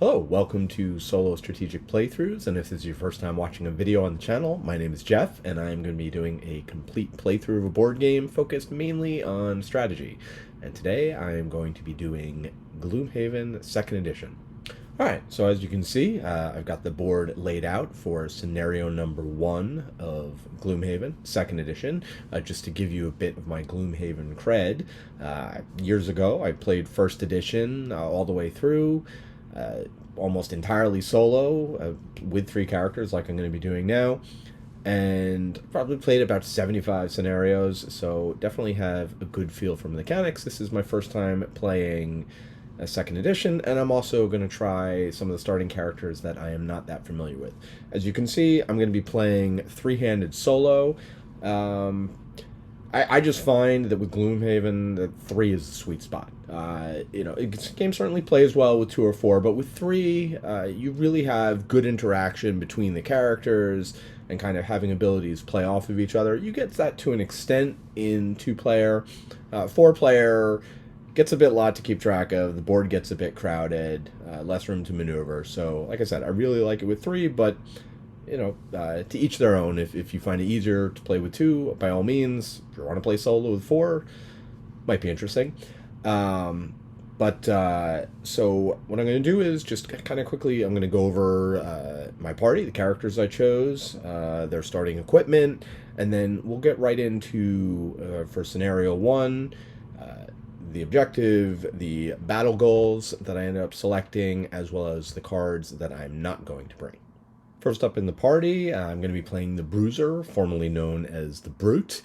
Hello, welcome to Solo Strategic Playthroughs, and if this is your first time watching a video on the channel, my name is Jeff, and I am going to be doing a complete playthrough of a board game focused mainly on strategy. And today I am going to be doing Gloomhaven 2nd Edition. Alright, so as you can see, I've got the board laid out for scenario number 1 of Gloomhaven, 2nd Edition. Just to give you a bit of my Gloomhaven cred, years ago I played 1st Edition all the way through, almost entirely solo, with 3 characters like I'm going to be doing now, and probably played about 75 scenarios, so definitely have a good feel for mechanics. This is my first time playing a 2nd edition, and I'm also going to try some of the starting characters that I am not that familiar with. As you can see, I'm going to be playing 3-handed solo. I just find that with Gloomhaven, that 3 is the sweet spot. The game certainly plays well with 2 or 4, but with 3, you really have good interaction between the characters and kind of having abilities play off of each other. You get that to an extent in 2-player. 4-player gets a bit lot to keep track of. The board gets a bit crowded, less room to maneuver. So, like I said, I really like it with 3, but to each their own. If you find it easier to play with 2, by all means. If you want to play solo with 4, might be interesting. So what I'm going to do is just kind of quickly, I'm going to go over my party, the characters I chose, their starting equipment, and then we'll get right into, for scenario 1, the objective, the battle goals that I ended up selecting, as well as the cards that I'm not going to bring. First up in the party, I'm going to be playing the Bruiser, formerly known as the Brute.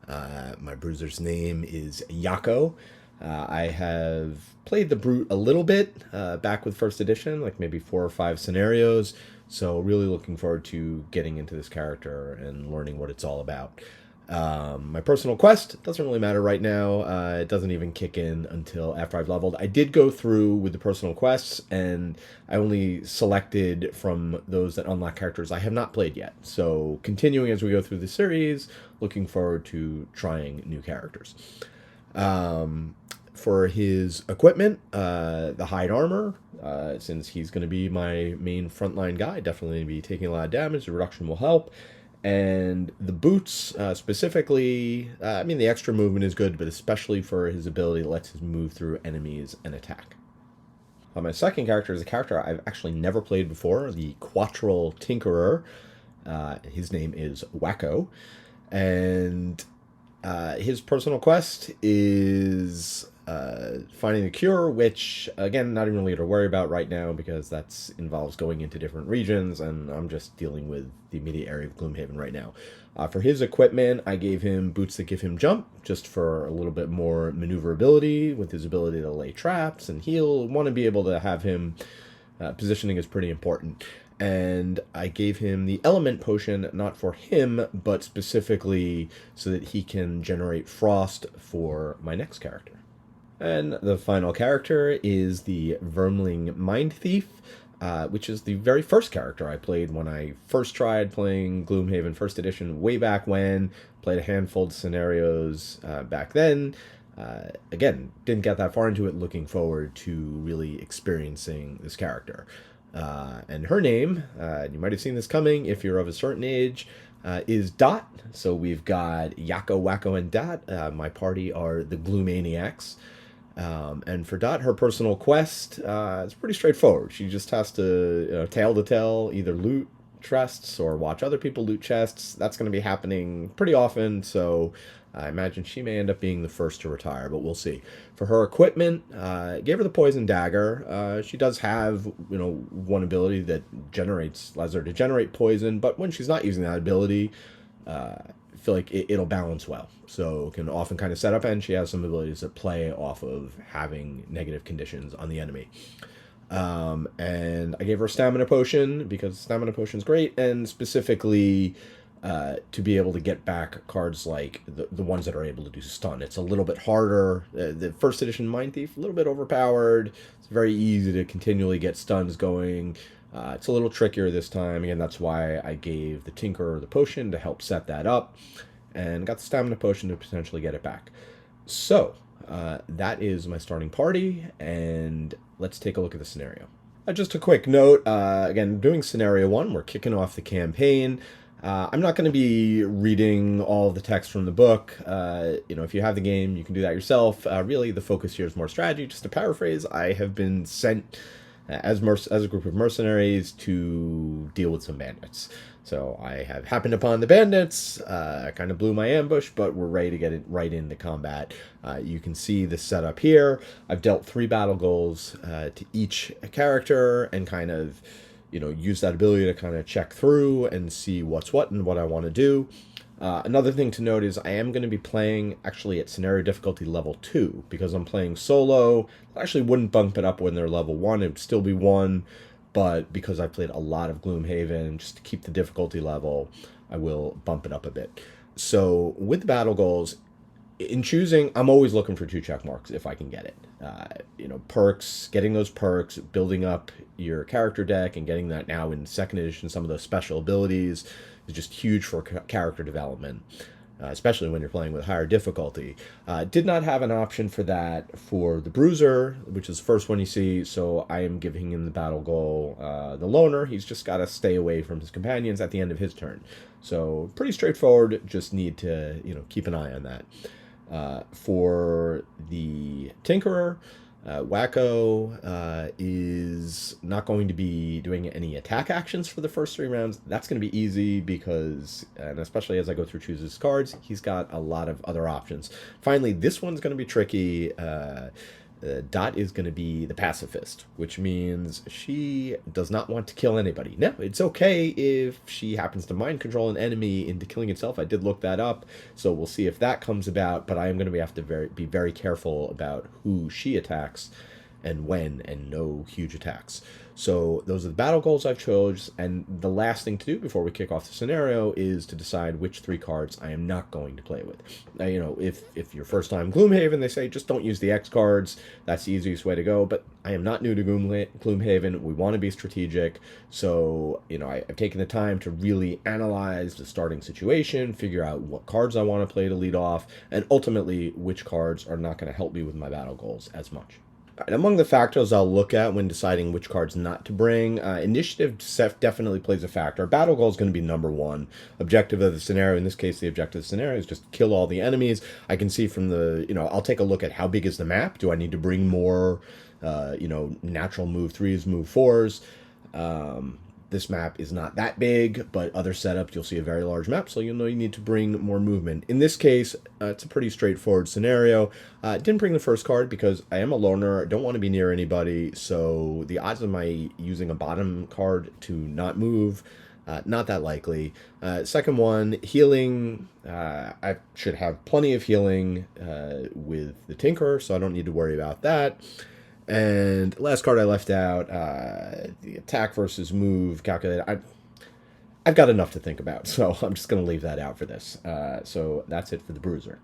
My Bruiser's name is Yako. I have played the Brute a little bit back with 1st edition, like maybe 4 or 5 scenarios, so really looking forward to getting into this character and learning what it's all about. My personal quest doesn't really matter right now. It doesn't even kick in until after I've leveled. I did go through with the personal quests, and I only selected from those that unlock characters I have not played yet. So continuing as we go through the series, looking forward to trying new characters. For his equipment, the hide armor, since he's going to be my main frontline guy, definitely be taking a lot of damage. The reduction will help. And the boots, specifically, the extra movement is good, but especially for his ability that lets him move through enemies and attack. My second character is a character I've actually never played before, the Quattral Tinkerer. His name is Wacko. And his personal quest is finding the cure, which, again, not even really to worry about right now because that involves going into different regions, and I'm just dealing with the immediate area of Gloomhaven right now. For his equipment, I gave him boots that give him jump, just for a little bit more maneuverability with his ability to lay traps and heal. Want to be able to have him, positioning is pretty important. And I gave him the element potion, not for him, but specifically so that he can generate frost for my next character. And the final character is the Vermling Mindthief, which is the very first character I played when I first tried playing Gloomhaven 1st edition way back when. Played a handful of scenarios back then. Again, didn't get that far into it, looking forward to really experiencing this character. And her name, you might have seen this coming if you're of a certain age, is Dot. So we've got Yako, Wacko, and Dot. My party are the Gloomaniacs. And for Dot, her personal quest is pretty straightforward. She just has to, tail to tail, either loot chests or watch other people loot chests. That's going to be happening pretty often, so I imagine she may end up being the first to retire, but we'll see. For her equipment, gave her the Poison Dagger. She does have, one ability that allows her to generate poison, but when she's not using that ability, I feel like it'll balance well. So can often kind of set up, and she has some abilities that play off of having negative conditions on the enemy. And I gave her a stamina potion because stamina potion is great, and specifically to be able to get back cards like the ones that are able to do stun. It's a little bit harder. The 1st edition Mindthief, a little bit overpowered. It's very easy to continually get stuns going. It's a little trickier this time. Again, that's why I gave the Tinkerer the potion to help set that up, and got the stamina potion to potentially get it back. So, that is my starting party, and let's take a look at the scenario. Just a quick note, again, doing scenario 1, we're kicking off the campaign. I'm not going to be reading all the text from the book. If you have the game, you can do that yourself. Really, the focus here is more strategy. Just to paraphrase, I have been sent as a group of mercenaries to deal with some bandits. So I have happened upon the bandits, kind of blew my ambush, but we're ready to get it right into combat. You can see the setup here. I've dealt 3 battle goals to each character and kind of, use that ability to kind of check through and see what's what and what I want to do. Another thing to note is I am going to be playing actually at scenario difficulty level 2 because I'm playing solo. I actually wouldn't bump it up when they're level 1. It would still be 1. But because I've played a lot of Gloomhaven, just to keep the difficulty level, I will bump it up a bit. So with the battle goals, in choosing, I'm always looking for 2 check marks if I can get it. Perks, getting those perks, building up your character deck, and getting that now in 2nd edition, some of those special abilities is just huge for character development. Especially when you're playing with higher difficulty. Did not have an option for that for the Bruiser, which is the first one you see, so I am giving him the battle goal. The Loner, he's just got to stay away from his companions at the end of his turn. So pretty straightforward, just need to keep an eye on that. For the Tinkerer, Wacko is not going to be doing any attack actions for the first 3 rounds. That's going to be easy because, and especially as I go through choose his cards, he's got a lot of other options. Finally, this one's going to be tricky. Dot is going to be the pacifist, which means she does not want to kill anybody. Now, it's okay if she happens to mind control an enemy into killing itself. I did look that up, so we'll see if that comes about, but I am going to have to be very careful about who she attacks and when, and no huge attacks. So those are the battle goals I've chose, and the last thing to do before we kick off the scenario is to decide which 3 cards I am not going to play with. Now, if you're first time Gloomhaven, they say just don't use the X cards. That's the easiest way to go, but I am not new to Gloomhaven. We want to be strategic, so I've taken the time to really analyze the starting situation, figure out what cards I want to play to lead off, and ultimately which cards are not going to help me with my battle goals as much. And among the factors I'll look at when deciding which cards not to bring, initiative definitely plays a factor. Battle goal is going to be number 1. Objective of the scenario, in this case, the objective of the scenario is just kill all the enemies. I can see from the, I'll take a look at how big is the map. Do I need to bring more, natural move 3s, move 4s? This map is not that big, but other setups, you'll see a very large map, so you'll know you need to bring more movement. In this case, it's a pretty straightforward scenario. Didn't bring the first card because I am a loner, I don't want to be near anybody, so the odds of my using a bottom card to not move, not that likely. Second one, healing. I should have plenty of healing with the Tinkerer, so I don't need to worry about that. And last card I left out, the attack versus move calculator. I've got enough to think about, so I'm just going to leave that out for this. So that's it for the Bruiser.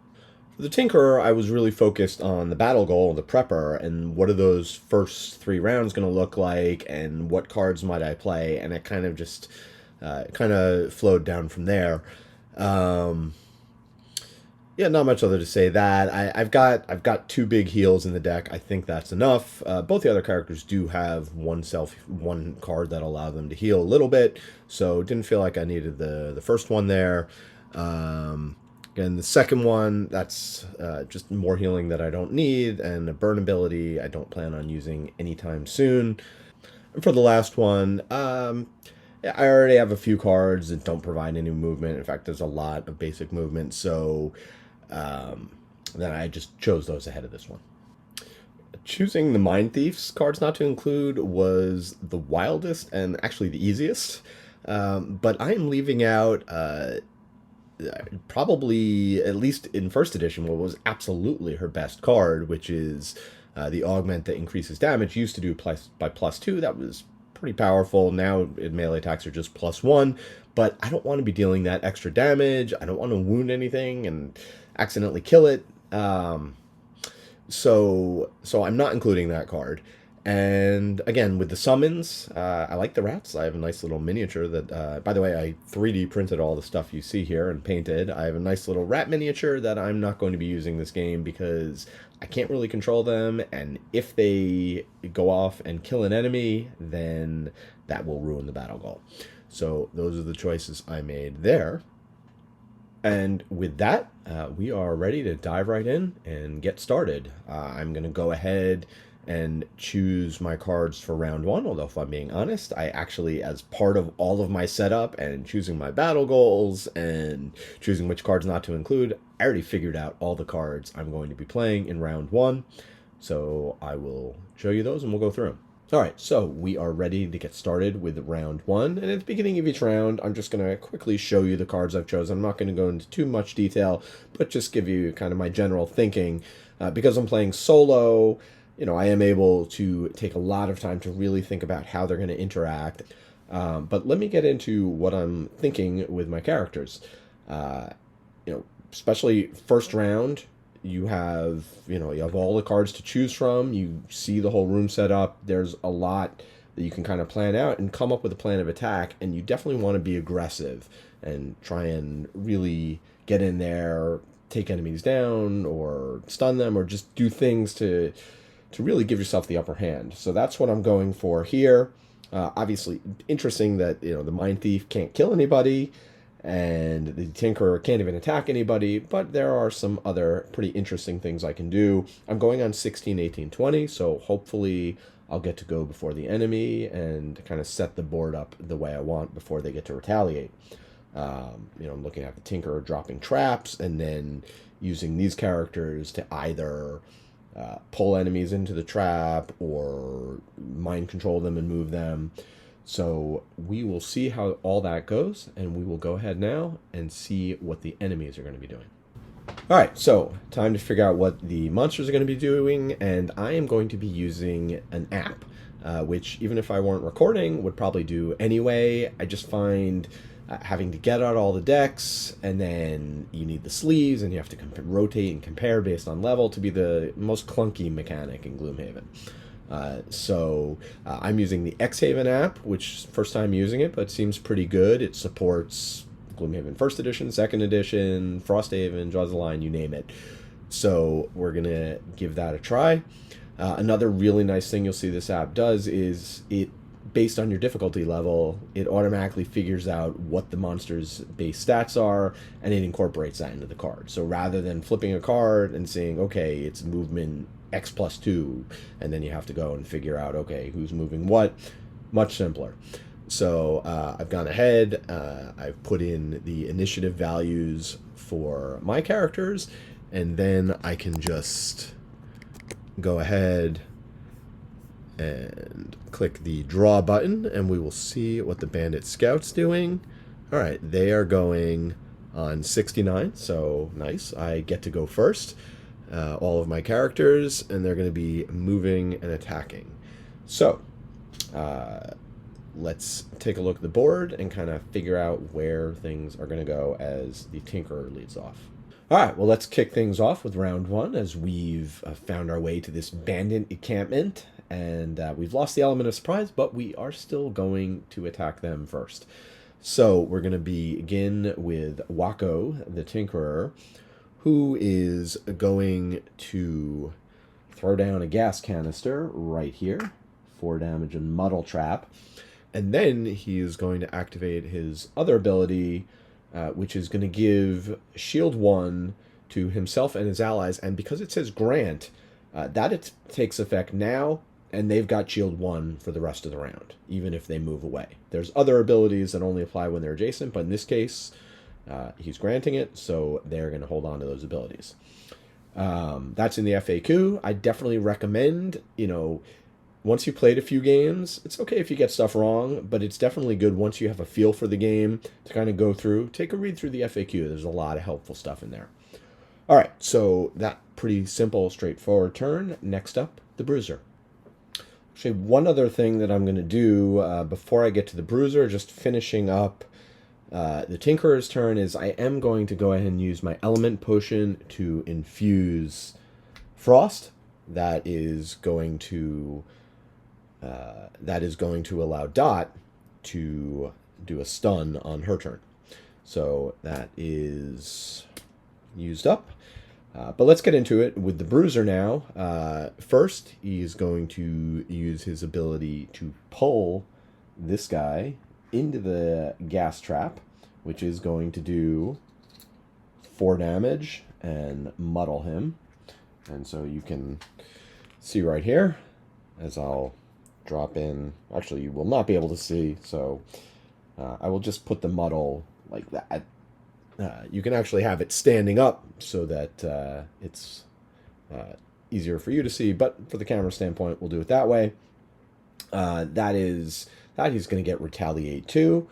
For the Tinkerer, I was really focused on the battle goal, the Prepper, and what are those first 3 rounds going to look like, and what cards might I play, and it kind of just flowed down from there. Yeah, not much other to say that. I've got 2 big heals in the deck. I think that's enough. Both the other characters do have one card that allow them to heal a little bit, so didn't feel like I needed the first one there. Again, the second one, that's just more healing that I don't need, and a burn ability I don't plan on using anytime soon. And for the last one, yeah, I already have a few cards that don't provide any movement. In fact, there's a lot of basic movement, so then I just chose those ahead of this one. Choosing the Mindthief's cards not to include was the wildest and actually the easiest, but I am leaving out probably, at least in first edition, what was absolutely her best card, which is the augment that increases damage. Used to do by +2. That was pretty powerful. Now melee attacks are just +1, but I don't want to be dealing that extra damage. I don't want to wound anything and accidentally kill it. So I'm not including that card. And again, with the summons, I like the rats. I have a nice little miniature that, by the way, I 3D printed all the stuff you see here and painted. I have a nice little rat miniature that I'm not going to be using this game because I can't really control them. And if they go off and kill an enemy, then that will ruin the battle goal. So those are the choices I made there. And with that, we are ready to dive right in and get started. I'm going to go ahead and choose my cards for round one, although if I'm being honest, I actually, as part of all of my setup and choosing my battle goals and choosing which cards not to include, I already figured out all the cards I'm going to be playing in round one. So I will show you those and we'll go through them. All right, so we are ready to get started with round one. And at the beginning of each round, I'm just going to quickly show you the cards I've chosen. I'm not going to go into too much detail, but just give you kind of my general thinking. Because I'm playing solo, I am able to take a lot of time to really think about how they're going to interact. But let me get into what I'm thinking with my characters. Especially first round, you have all the cards to choose from. You see the whole room set up. There's a lot that you can kind of plan out and come up with a plan of attack. And you definitely want to be aggressive and try and really get in there, take enemies down or stun them or just do things to really give yourself the upper hand. So that's what I'm going for here. Obviously, interesting that the Mindthief can't kill anybody, and the Tinkerer can't even attack anybody, but there are some other pretty interesting things I can do. I'm going on 16, 18, 20, so hopefully I'll get to go before the enemy and kind of set the board up the way I want before they get to retaliate. I'm looking at the Tinkerer dropping traps and then using these characters to either pull enemies into the trap or mind control them and move them. So we will see how all that goes, and we will go ahead now and see what the enemies are going to be doing. All right, so time to figure out what the monsters are going to be doing, and I am going to be using an app, which even if I weren't recording, would probably do anyway. I just find having to get out all the decks, and then you need the sleeves, and you have to rotate and compare based on level to be the most clunky mechanic in Gloomhaven. So I'm using the Xhaven app, which first time using it, but seems pretty good. It supports Gloomhaven 1st Edition, 2nd Edition, Frosthaven, Jaws of the Lion, you name it. So we're going to give that a try. Another really nice thing you'll see this app does is it, based on your difficulty level, it automatically figures out what the monster's base stats are, and it incorporates that into the card. So rather than flipping a card and saying, okay, it's movement X plus 2, and then you have to go and figure out, okay, who's moving what, much simpler. So I've gone ahead, I've put in the initiative values for my characters, and then I can just go ahead and click the draw button, and we will see what the Bandit Scout's doing. All right, they are going on 69, so nice. I get to go first. All of my characters, and they're going to be moving and attacking. So let's take a look at the board and kind of figure out where things are going to go as the Tinkerer leads off. All right, well, let's kick things off with round one as we've found our way to this bandit encampment, and we've lost the element of surprise, but we are still going to attack them first. So we're going to begin with Wako, the Tinkerer, who is going to throw down a gas canister right here, 4 damage and Muddle Trap. And then he is going to activate his other ability, which is going to give Shield 1 to himself and his allies. And because it says grant, it takes effect now, and they've got Shield 1 for the rest of the round, even if they move away. There's other abilities that only apply when they're adjacent, but in this case, he's granting it, so they're going to hold on to those abilities. That's in the FAQ. I definitely recommend, once you played a few games, it's okay if you get stuff wrong, but it's definitely good once you have a feel for the game to kind of go through. Take a read through the FAQ. There's a lot of helpful stuff in there. All right, so that pretty simple, straightforward turn. Next up, the Bruiser. Actually, one other thing that I'm going to do before I get to the Bruiser, just finishing up the Tinkerer's turn, is I am going to go ahead and use my Element Potion to infuse Frost. That is going to that is going to allow Dot to do a stun on her turn. So that is used up. But let's get into it with the Bruiser now. First, he's going to use his ability to pull this guy into the gas trap, which is going to do 4 damage and muddle him. And so you can see right here, as I'll drop in. Actually, you will not be able to see, so I will just put the muddle like that. You can actually have it standing up so that it's easier for you to see, but for the camera standpoint, we'll do it that way. That he's going to get Retaliate 2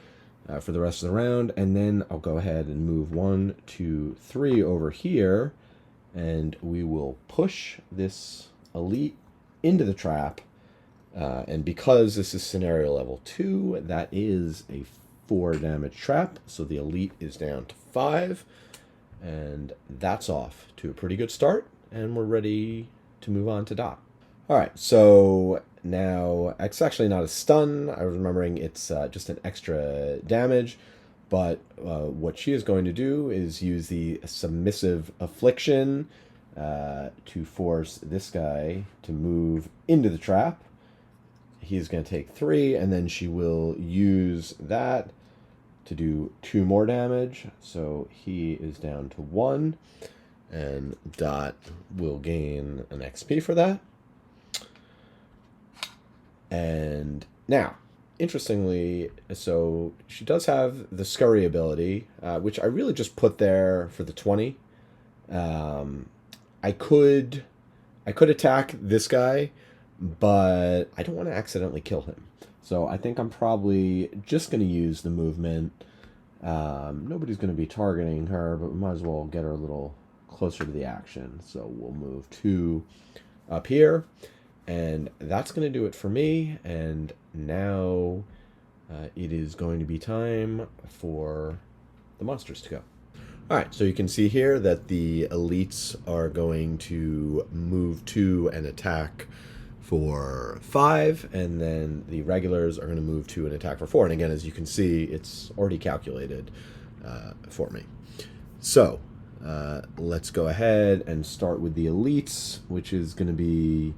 for the rest of the round, and then I'll go ahead and move 1, 2, 3 over here, and we will push this elite into the trap. And because this is scenario level 2, that is a 4 damage trap, so the elite is down to 5, and that's off to a pretty good start, and we're ready to move on to Dot. Alright, so now it's actually not a stun. I was remembering it's just an extra damage, but what she is going to do is use the Submissive Affliction to force this guy to move into the trap. He's going to take 3, and then she will use that to do 2 more damage. So he is down to 1, and Dot will gain an XP for that. And now, interestingly, so she does have the Scurry ability, which I really just put there for the 20. I could attack this guy, but I don't want to accidentally kill him. So I think I'm probably just going to use the movement. Nobody's going to be targeting her, but we might as well get her a little closer to the action. So we'll move 2 up here, and that's going to do it for me. And now it is going to be time for the monsters to go. Alright, so you can see here that the elites are going to move 2 and attack for 5, and then the regulars are going to move 2 and attack for 4. And again, as you can see, it's already calculated for me. So let's go ahead and start with the elites, which is going to be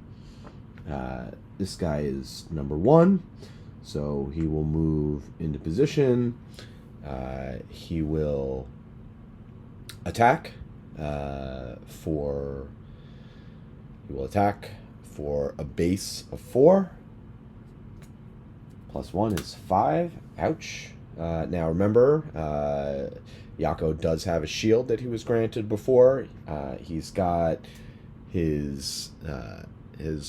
this guy is number 1, so he will move into position. He will attack for a base of 4. Plus 1 is 5. Ouch. Now remember, Yako does have a shield that he was granted before. He's got his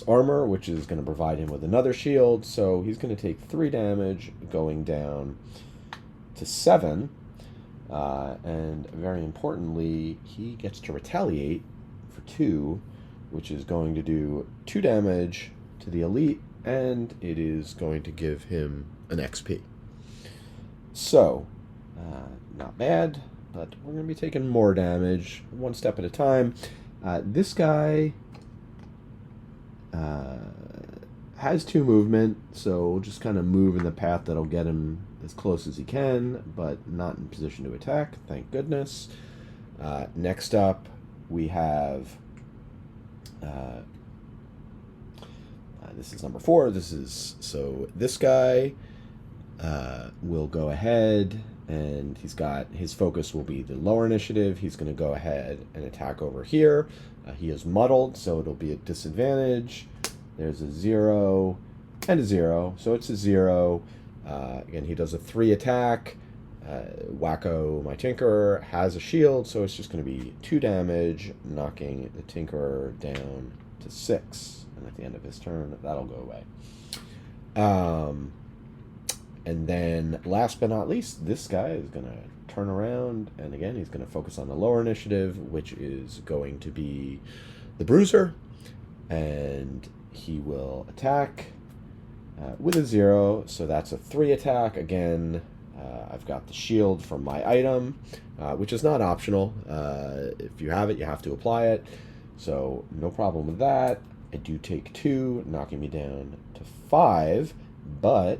armor, which is going to provide him with another shield, so he's going to take 3 damage, going down to 7. And very importantly, he gets to retaliate for 2, which is going to do 2 damage to the elite, and it is going to give him an XP. So, not bad, but we're going to be taking more damage, 1 step at a time. This guy has 2 movement, so we'll just kind of move in the path that'll get him as close as he can, but not in position to attack, thank goodness. Next up, we have this is number 4. This guy will go ahead, and his focus will be the lower initiative. He's going to go ahead and attack over here. He is muddled, so it'll be a disadvantage. There's a 0 and a 0, so it's a 0. Again, he does a 3 attack. Wacko, my Tinkerer, has a shield, so it's just going to be 2 damage, knocking the Tinkerer down to 6. And at the end of his turn, that'll go away. And then, last but not least, this guy is going to turn around, and again, he's going to focus on the lower initiative, which is going to be the Bruiser, and he will attack with a 0, so that's a 3 attack. Again, I've got the shield from my item, which is not optional. If you have it, you have to apply it, so no problem with that. I do take 2, knocking me down to 5, but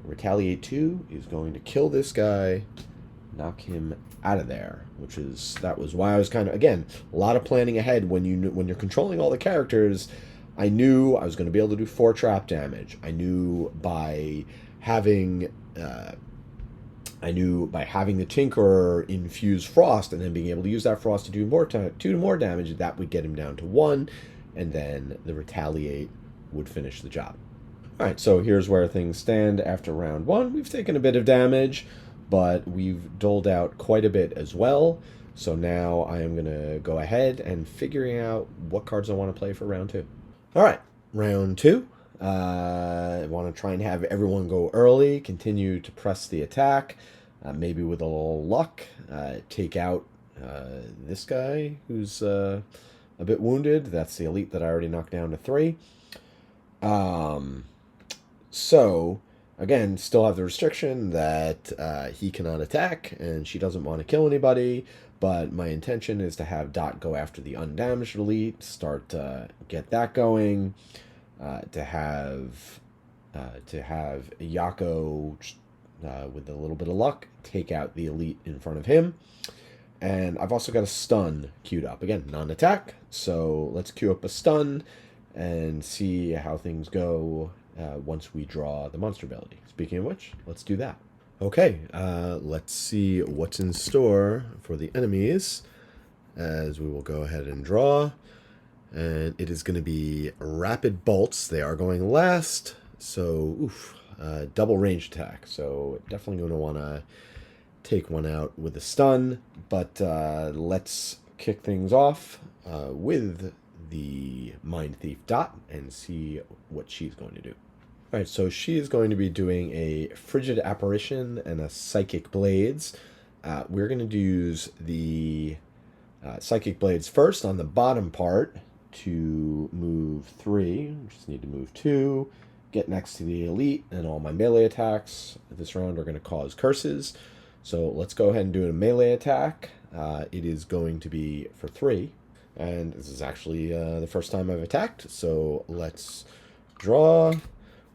Retaliate 2 is going to kill this guy, knock him out of there, that was why I was kind of, again, a lot of planning ahead. When you're controlling all the characters, I knew I was going to be able to do 4 trap damage. I knew by having the Tinkerer infuse Frost and then being able to use that Frost to do 2 more damage, that would get him down to 1, and then the Retaliate would finish the job. Alright, so here's where things stand after round 1. We've taken a bit of damage, but we've doled out quite a bit as well. So now I am going to go ahead and figuring out what cards I want to play for round 2. Alright, round 2. I want to try and have everyone go early, continue to press the attack, maybe with a little luck, take out this guy who's a bit wounded. That's the elite that I already knocked down to 3. So, again, still have the restriction that he cannot attack, and she doesn't want to kill anybody, but my intention is to have Dot go after the undamaged elite, start to get that going, to have Yako, with a little bit of luck, take out the elite in front of him. And I've also got a stun queued up. Again, non-attack, so let's queue up a stun and see how things go once we draw the monster ability. Speaking of which, let's do that. Okay, let's see what's in store for the enemies as we will go ahead and draw. And it is going to be rapid bolts. They are going last, so double range attack. So definitely going to want to take one out with a stun, but let's kick things off with the Mindthief Dot and see what she's going to do. Alright, so she is going to be doing a Frigid Apparition and a Psychic Blades. We're going to use the Psychic Blades first on the bottom part to move 3. Just need to move 2, get next to the elite, and all my melee attacks this round are going to cause curses. So let's go ahead and do a melee attack. It is going to be for 3, and this is actually the first time I've attacked, so let's draw.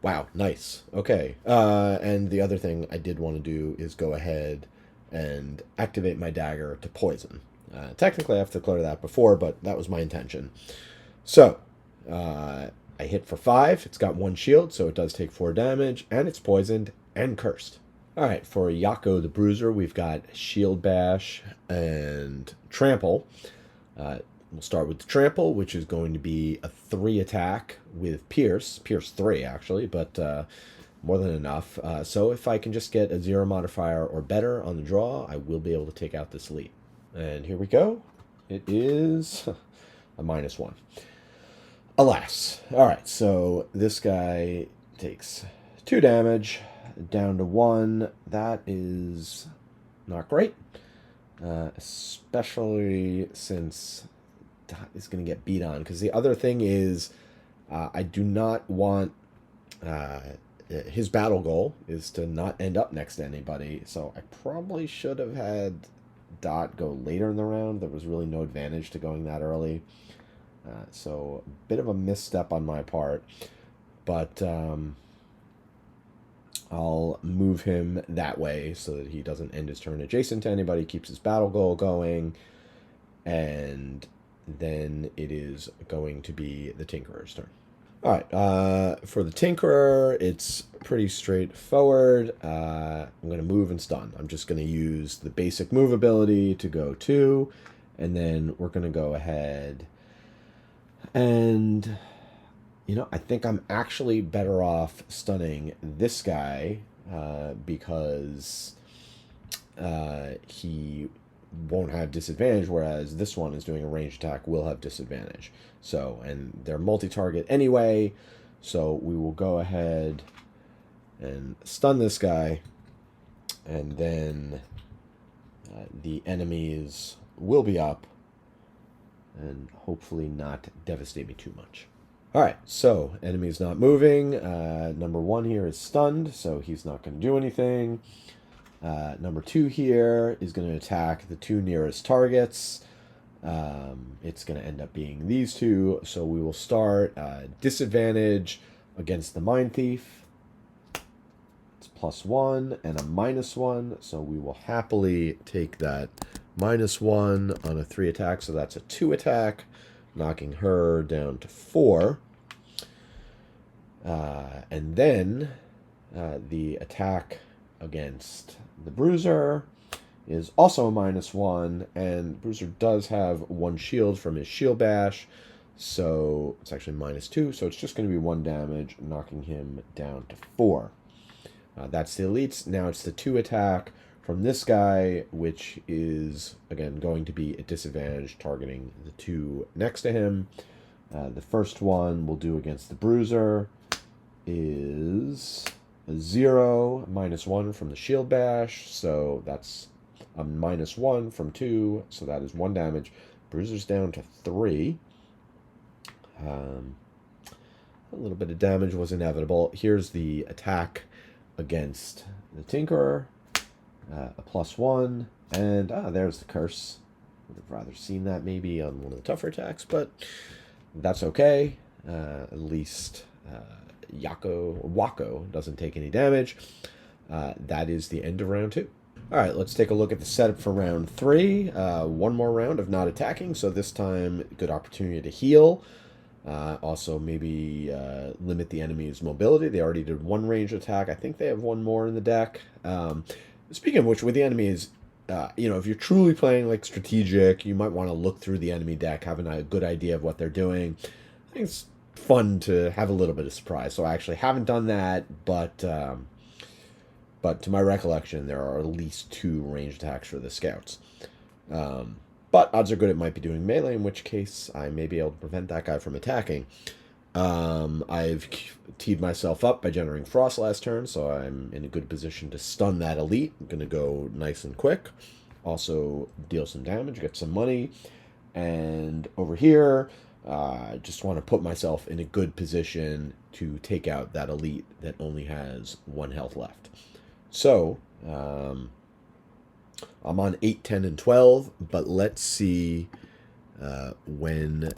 Wow, nice. Okay, and the other thing I did want to do is go ahead and activate my dagger to poison. Technically I have to declare that before, but that was my intention. So, I hit for 5. It's got 1 shield, so it does take 4 damage, and it's poisoned and cursed. Alright, for Yako the Bruiser, we've got Shield Bash and Trample. We'll start with the Trample, which is going to be a 3 attack with Pierce. Pierce 3, actually, but more than enough. So if I can just get a 0 modifier or better on the draw, I will be able to take out this elite. And here we go. It is a -1. Alas. Alright, so this guy takes 2 damage, down to 1. That is not great. Especially since Dot is going to get beat on. Because the other thing is, I do not want... his battle goal is to not end up next to anybody. So I probably should have had Dot go later in the round. There was really no advantage to going that early. So a bit of a misstep on my part. But I'll move him that way so that he doesn't end his turn adjacent to anybody, keeps his battle goal going, and then it is going to be the Tinkerer's turn. Alright, for the Tinkerer, it's pretty straightforward. I'm going to move and stun. I'm just going to use the basic move ability to go 2, and then we're going to go ahead and... You know, I think I'm actually better off stunning this guy because he won't have disadvantage, whereas this one is doing a ranged attack, will have disadvantage. So, and they're multi-target anyway, so we will go ahead and stun this guy, and then the enemies will be up and hopefully not devastate me too much. Alright, so enemy's not moving. Number 1 here is stunned, so he's not going to do anything. Number 2 here is going to attack the 2 nearest targets. It's going to end up being these two. So we will start disadvantage against the Mind Thief. It's +1 and a -1. So we will happily take that -1 on a 3 attack. So that's a 2 attack, knocking her down to 4. And then the attack against the Bruiser is also a -1, and Bruiser does have 1 shield from his shield bash, so it's actually -2, so it's just going to be 1 damage, knocking him down to 4. That's the elites. Now it's the 2 attack from this guy, which is, again, going to be a disadvantage, targeting the 2 next to him. The first one we'll do against the Bruiser is a 0, -1 from the shield bash, so that's a -1 from 2, so that is 1 damage. Bruiser's down to 3. A little bit of damage was inevitable. Here's the attack against the Tinkerer, a +1, and there's the curse. Would have rather seen that maybe on one of the tougher attacks, but that's okay. At least Wako doesn't take any damage. That is the end of round 2. All right, let's take a look at the setup for round 3. 1 more round of not attacking, so this time good opportunity to heal. Also, maybe limit the enemy's mobility. They already did 1 ranged attack. I think they have 1 more in the deck. Speaking of which, with the enemies, if you're truly playing like strategic, you might want to look through the enemy deck, having a good idea of what they're doing. I think it's fun to have a little bit of surprise. So I actually haven't done that, but to my recollection, there are at least 2 ranged attacks for the scouts. But odds are good it might be doing melee, in which case I may be able to prevent that guy from attacking. I've teed myself up by generating Frost last turn, so I'm in a good position to stun that elite. I'm going to go nice and quick. Also deal some damage, get some money. And over here, just want to put myself in a good position to take out that elite that only has 1 health left. So, I'm on 8, 10, and 12, but let's see when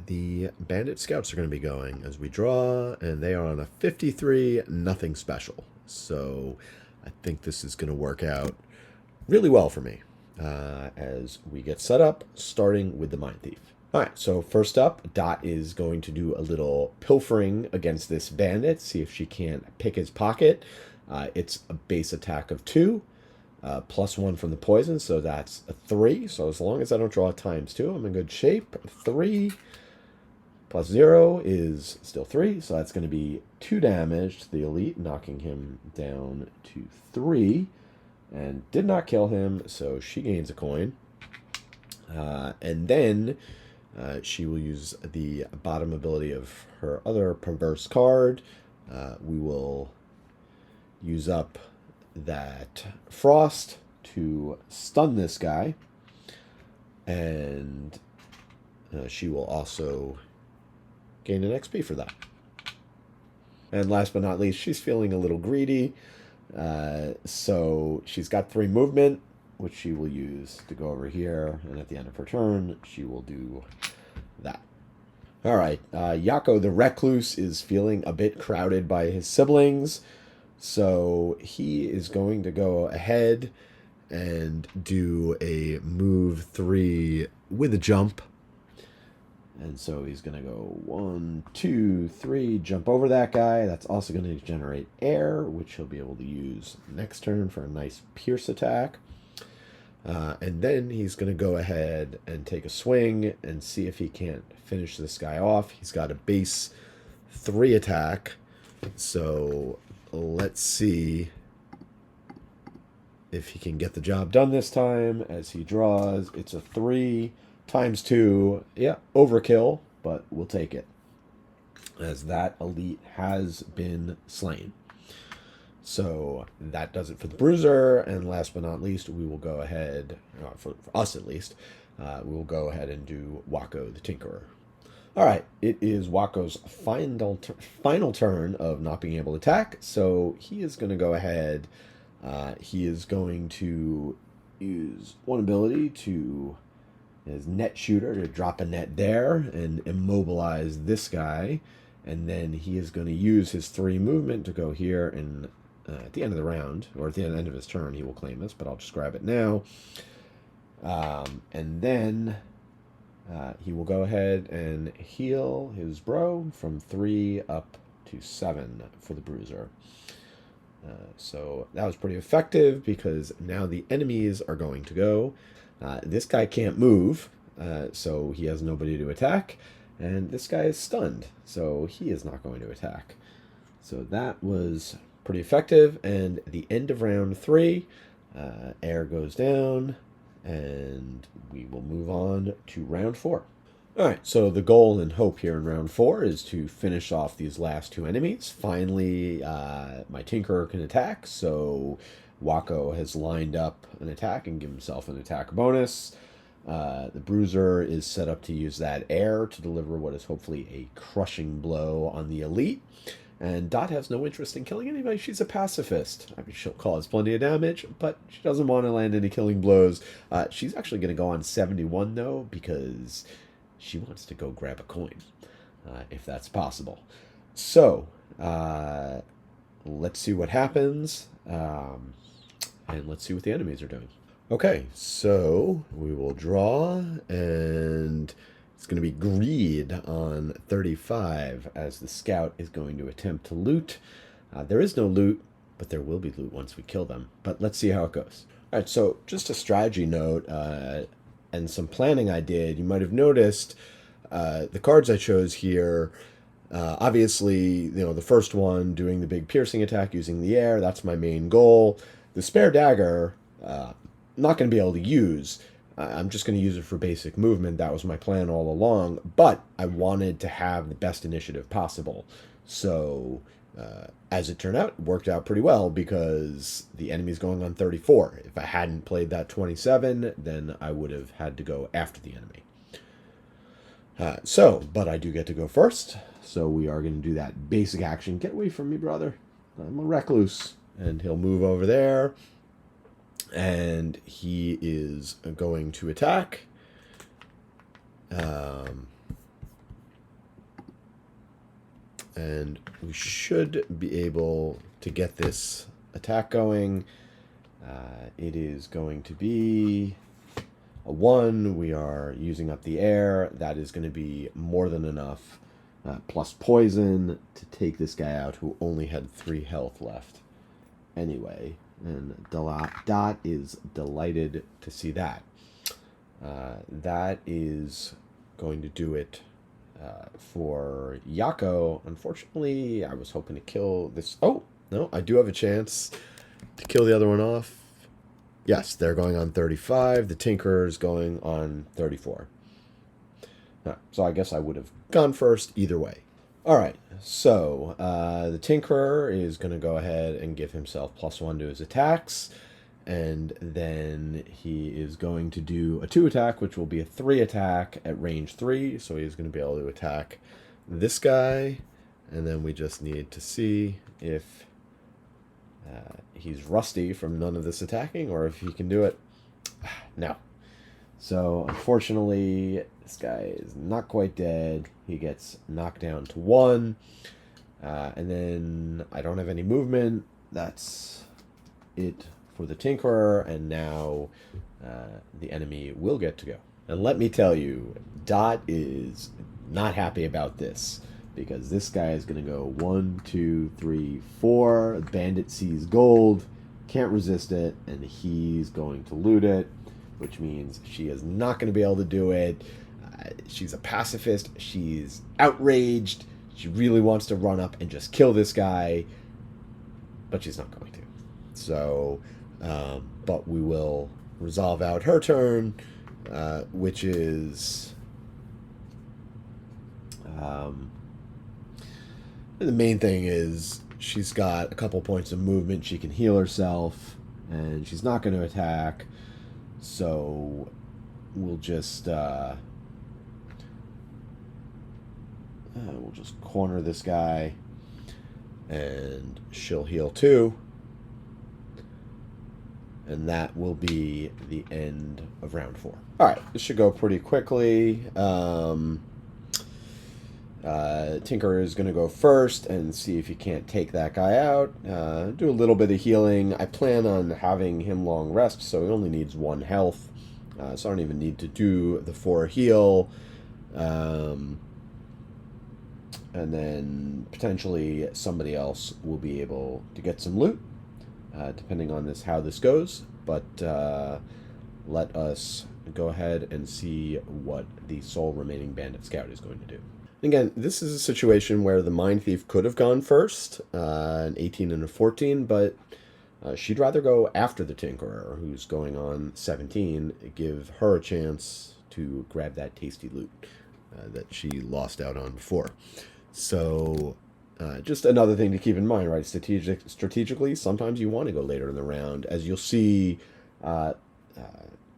the Bandit Scouts are going to be going as we draw, and they are on a 53, nothing special. So I think this is going to work out really well for me as we get set up, starting with the Mind Thief. All right, so first up, Dot is going to do a little pilfering against this bandit, see if she can't pick his pocket. It's a base attack of 2. +1 from the poison, so that's a 3. So as long as I don't draw ×2, I'm in good shape. 3 +0 is still 3, so that's going to be 2 damage to the elite, knocking him down to 3. And did not kill him, so she gains a coin. And then she will use the bottom ability of her other perverse card. We will use up that Frost to stun this guy, and she will also gain an XP for that. And last but not least, she's feeling a little greedy, so she's got 3 movement, which she will use to go over here, and at the end of her turn she will do that. All right, Yako the Recluse is feeling a bit crowded by his siblings, so he is going to go ahead and do a move 3 with a jump. And so he's going to go 1, 2, 3, jump over that guy. That's also going to generate air, which he'll be able to use next turn for a nice pierce attack. And then he's going to go ahead and take a swing and see if he can't finish this guy off. He's got a base 3 attack, so let's see if he can get the job done this time. As he draws, it's a 3 ×2. Yeah, overkill, but we'll take it, as that elite has been slain. So that does it for the Bruiser, and last but not least, we will go ahead, for us at least, we will go ahead and do Wako the Tinkerer. All right, it is Wako's final turn of not being able to attack, so he is going to go ahead. He is going to use one ability to his net shooter to drop a net there and immobilize this guy. And then he is going to use his 3 movement to go here and at the end of the round, or at the end of his turn, he will claim this, but I'll just grab it now. And then he will go ahead and heal his bro from 3 up to 7 for the Bruiser. So that was pretty effective because now the enemies are going to go. This guy can't move, so he has nobody to attack. And this guy is stunned, so he is not going to attack. So that was pretty effective. And at the end of round 3, air goes down, and we will move on to round 4. All right, so the goal and hope here in round 4 is to finish off these last 2 enemies. Finally, my Tinkerer can attack, so Wako has lined up an attack and give himself an attack bonus. The Bruiser is set up to use that air to deliver what is hopefully a crushing blow on the elite. And Dot has no interest in killing anybody. She's a pacifist. I mean, she'll cause plenty of damage, but she doesn't want to land any killing blows. She's actually going to go on 71, though, because she wants to go grab a coin, if that's possible. So, let's see what happens, and let's see what the enemies are doing. Okay, so we will draw, and it's going to be Greed on 35, as the scout is going to attempt to loot. There is no loot, but there will be loot once we kill them. But let's see how it goes. All right, so just a strategy note, and some planning I did. You might have noticed the cards I chose here. Obviously, the first one, doing the big piercing attack using the air, that's my main goal. The spare dagger, not going to be able to use. I'm just going to use it for basic movement. That was my plan all along. But I wanted to have the best initiative possible. So, as it turned out, it worked out pretty well because the enemy's going on 34. If I hadn't played that 27, then I would have had to go after the enemy. But I do get to go first. So we are going to do that basic action. Get away from me, brother. I'm a recluse. And he'll move over there. And he is going to attack. And we should be able to get this attack going. It is going to be a 1. We are using up the air. That is going to be more than enough. Plus poison to take this guy out who only had 3 health left. Anyway, and Dot is delighted to see that. That is going to do it for Yako. Unfortunately, I was hoping to kill this. Oh, no, I do have a chance to kill the other one off. Yes, they're going on 35. The Tinkerer is going on 34. So I guess I would have gone first either way. All right, so the Tinkerer is going to go ahead and give himself +1 to his attacks. And then he is going to do a 2 attack, which will be a 3 attack at range 3. So he's going to be able to attack this guy. And then we just need to see if he's rusty from none of this attacking or if he can do it. No. So unfortunately, this guy is not quite dead. He gets knocked down to 1. And then I don't have any movement. That's it for the Tinkerer, and now the enemy will get to go. And let me tell you, Dot is not happy about this, because this guy is going to go 1, 2, 3, 4. Bandit sees gold, can't resist it, and he's going to loot it, which means she is not going to be able to do it. She's a pacifist. She's outraged. She really wants to run up and just kill this guy, but she's not going to. So, but we will resolve out her turn, which is the main thing is she's got a couple points of movement. She can heal herself, and she's not going to attack. So we'll just corner this guy, and she'll heal too. And that will be the end of round 4. All right, this should go pretty quickly. Tinker is going to go first and see if he can't take that guy out. Do a little bit of healing. I plan on having him long rest, so he only needs 1 health. So I don't even need to do the 4 heal. And then potentially somebody else will be able to get some loot, depending on how this goes. But let us go ahead and see what the sole remaining bandit scout is going to do. Again, this is a situation where the Mind Thief could have gone first, an 18 and a 14, but she'd rather go after the Tinkerer, who's going on 17, give her a chance to grab that tasty loot that she lost out on before. So just another thing to keep in mind, right? Strategically, sometimes you want to go later in the round. As you'll see,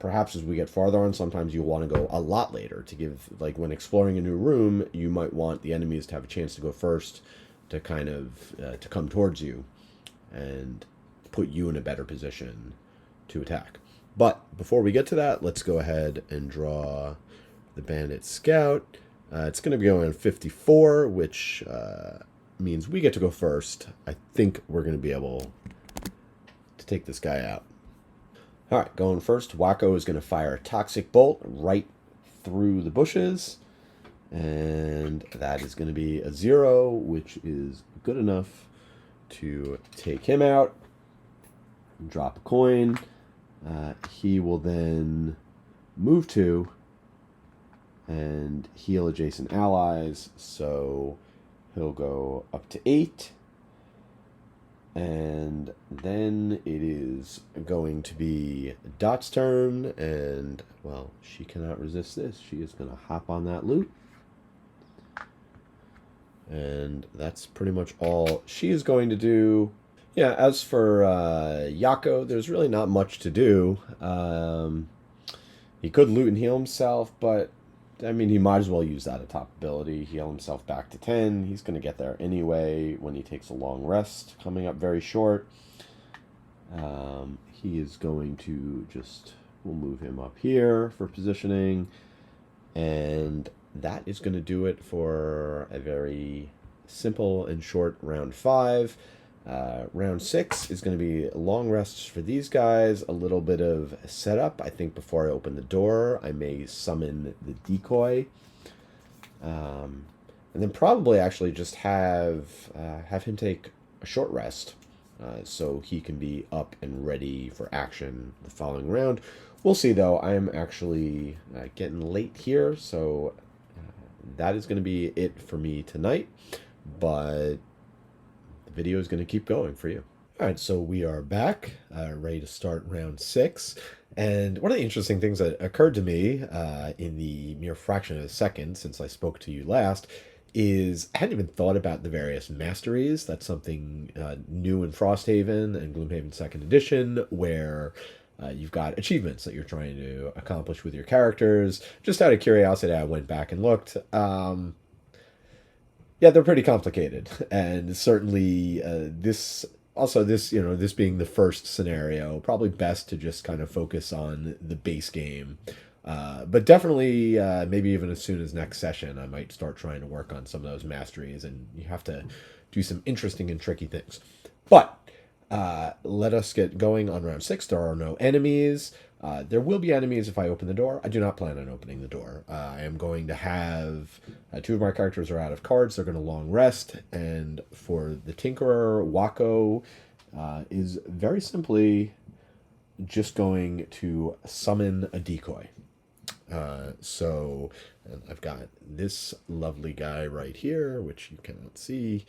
perhaps as we get farther on, sometimes you want to go a lot later to give, like when exploring a new room, you might want the enemies to have a chance to go first, to kind of to come towards you and put you in a better position to attack. But before we get to that, let's go ahead and draw the bandit scout. It's going to be going 54, which means we get to go first. I think we're going to be able to take this guy out. All right, going first, Wako is going to fire a toxic bolt right through the bushes, and that is going to be a 0, which is good enough to take him out. Drop a coin. He will then move 2 and heal adjacent allies, so he'll go up to 8. And then it is going to be Dot's turn, and, well, she cannot resist this. She is going to hop on that loot. And that's pretty much all she is going to do. Yeah, as for Yako, there's really not much to do. He could loot and heal himself, but I mean, he might as well use that atop ability, heal himself back to 10. He's going to get there anyway when he takes a long rest, coming up very short. He is going to we'll move him up here for positioning. And that is going to do it for a very simple and short round 5. Round 6 is going to be long rests for these guys, a little bit of setup. I think before I open the door, I may summon the decoy. And then probably actually just have him take a short rest, so he can be up and ready for action the following round. We'll see, though. I am actually getting late here, so that is going to be it for me tonight. But the video is going to keep going for you. All right, so we are back, ready to start round 6. And one of the interesting things that occurred to me in the mere fraction of a second since I spoke to you last is I hadn't even thought about the various masteries. That's something new in Frosthaven and Gloomhaven 2nd Edition, where you've got achievements that you're trying to accomplish with your characters. Just out of curiosity, I went back and looked. Yeah, they're pretty complicated, and certainly this being the first scenario, probably best to just kind of focus on the base game. But definitely, maybe even as soon as next session, I might start trying to work on some of those masteries, and you have to do some interesting and tricky things. But let us get going on round 6. There are no enemies. There will be enemies if I open the door. I do not plan on opening the door. I am going to have 2 of my characters are out of cards. They're going to long rest. And for the Tinkerer, Wako is very simply just going to summon a decoy. So I've got this lovely guy right here, which you cannot see.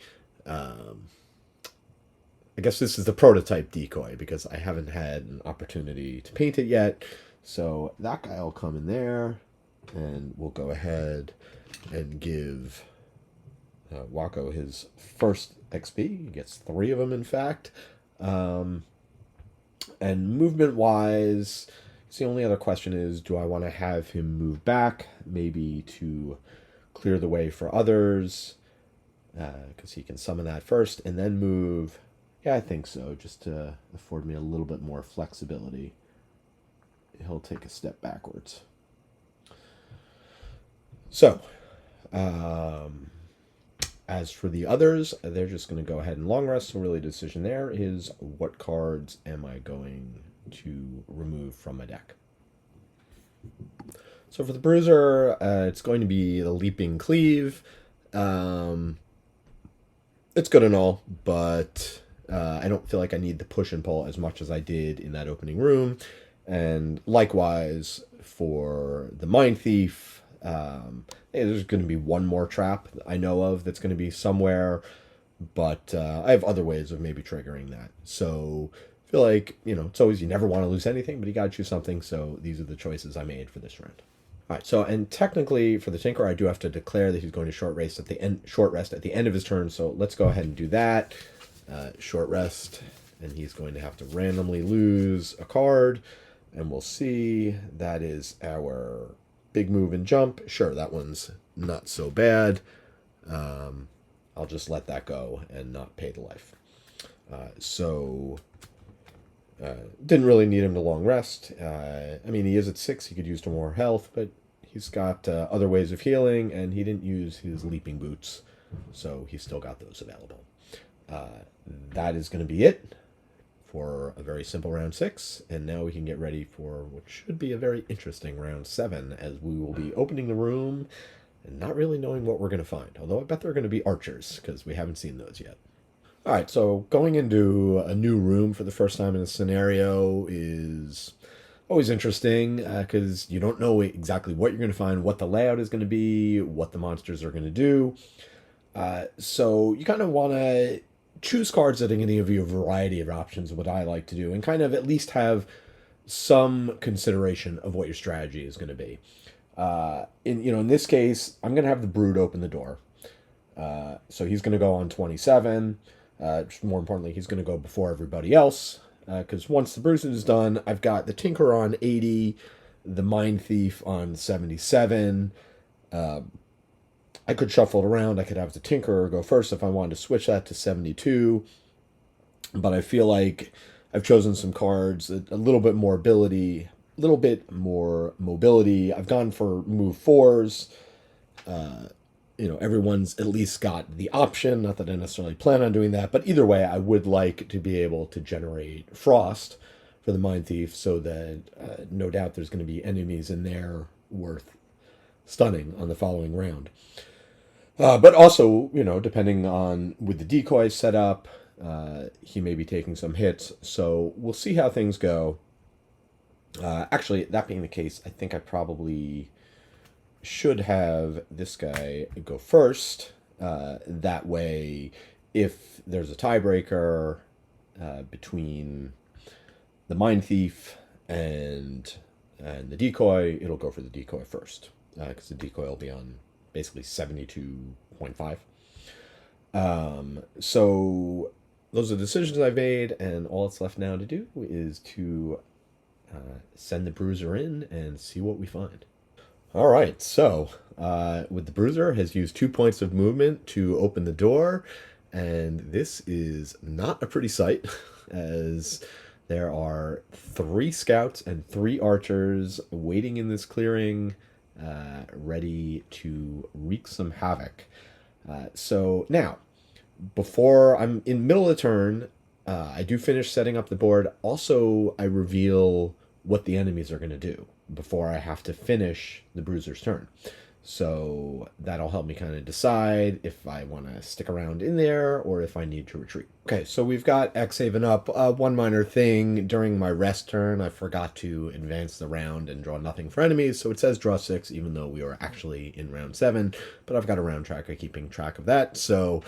I guess this is the prototype decoy because I haven't had an opportunity to paint it yet. So that guy will come in there, and we'll go ahead and give Wako his first XP. He gets 3 of them, in fact. And movement-wise, the only other question is, do I want to have him move back, maybe to clear the way for others, because he can summon that first, and then move Yeah, I think so, just to afford me a little bit more flexibility. He'll take a step backwards. So, um, as for the others, they're just going to go ahead and long rest. So really the decision there is what cards am I going to remove from my deck. So for the Bruiser, it's going to be the Leaping Cleave. Um, it's good and all, but I don't feel like I need the push and pull as much as I did in that opening room. And likewise for the Mindthief, there's going to be one more trap I know of that's going to be somewhere, but I have other ways of maybe triggering that. So I feel like, it's always, you never want to lose anything, but you got to choose something. So these are the choices I made for this round. All right, so and technically for the Tinker, I do have to declare that he's going to short rest at the end of his turn. So let's go ahead and do that. Short rest, and he's going to have to randomly lose a card, and we'll see. That is our big move and jump. Sure, that one's not so bad. I'll just let that go and not pay the life. Didn't really need him to long rest. He is at 6. He could use some more health, but he's got other ways of healing, and he didn't use his leaping boots, so he's still got those available. That is going to be it for a very simple round 6, and now we can get ready for what should be a very interesting round 7, as we will be opening the room and not really knowing what we're going to find. Although I bet they're going to be archers, because we haven't seen those yet. All right, so going into a new room for the first time in a scenario is always interesting, because you don't know exactly what you're going to find, what the layout is going to be, what the monsters are going to do. So you kind of want to choose cards that are going to give you a variety of options, what I like to do, and kind of at least have some consideration of what your strategy is going to be. In this case, I'm going to have the Brood open the door. So he's going to go on 27. More importantly, he's going to go before everybody else, because once the Bruiser is done, I've got the Tinker on 80, the Mindthief on 77. I could shuffle it around. I could have the Tinker go first if I wanted to switch that to 72. But I feel like I've chosen some cards, a little bit more ability, a little bit more mobility. I've gone for move 4s. Everyone's at least got the option. Not that I necessarily plan on doing that, but either way, I would like to be able to generate Frost for the Mindthief, so that no doubt there's going to be enemies in there worth stunning on the following round. But also, depending on with the decoys set up, he may be taking some hits, so we'll see how things go. Actually, that being the case, I think I probably should have this guy go first. That way, if there's a tiebreaker between the Mindthief and the decoy, it'll go for the decoy first, because the decoy will be on basically 72.5. So those are the decisions I've made, and all that's left now to do is to send the Bruiser in and see what we find. All right, so with the Bruiser, has used 2 points of movement to open the door, and this is not a pretty sight, as there are 3 scouts and 3 archers waiting in this clearing, ready to wreak some havoc. So now, before I'm in middle of the turn, I do finish setting up the board. Also, I reveal what the enemies are going to do before I have to finish the Bruiser's turn. So that'll help me kind of decide if I want to stick around in there or if I need to retreat. Okay, so we've got Xhaven up. One minor thing, during my rest turn, I forgot to advance the round and draw nothing for enemies, so it says draw 6, even though we are actually in round 7, but I've got a round tracker keeping track of that, so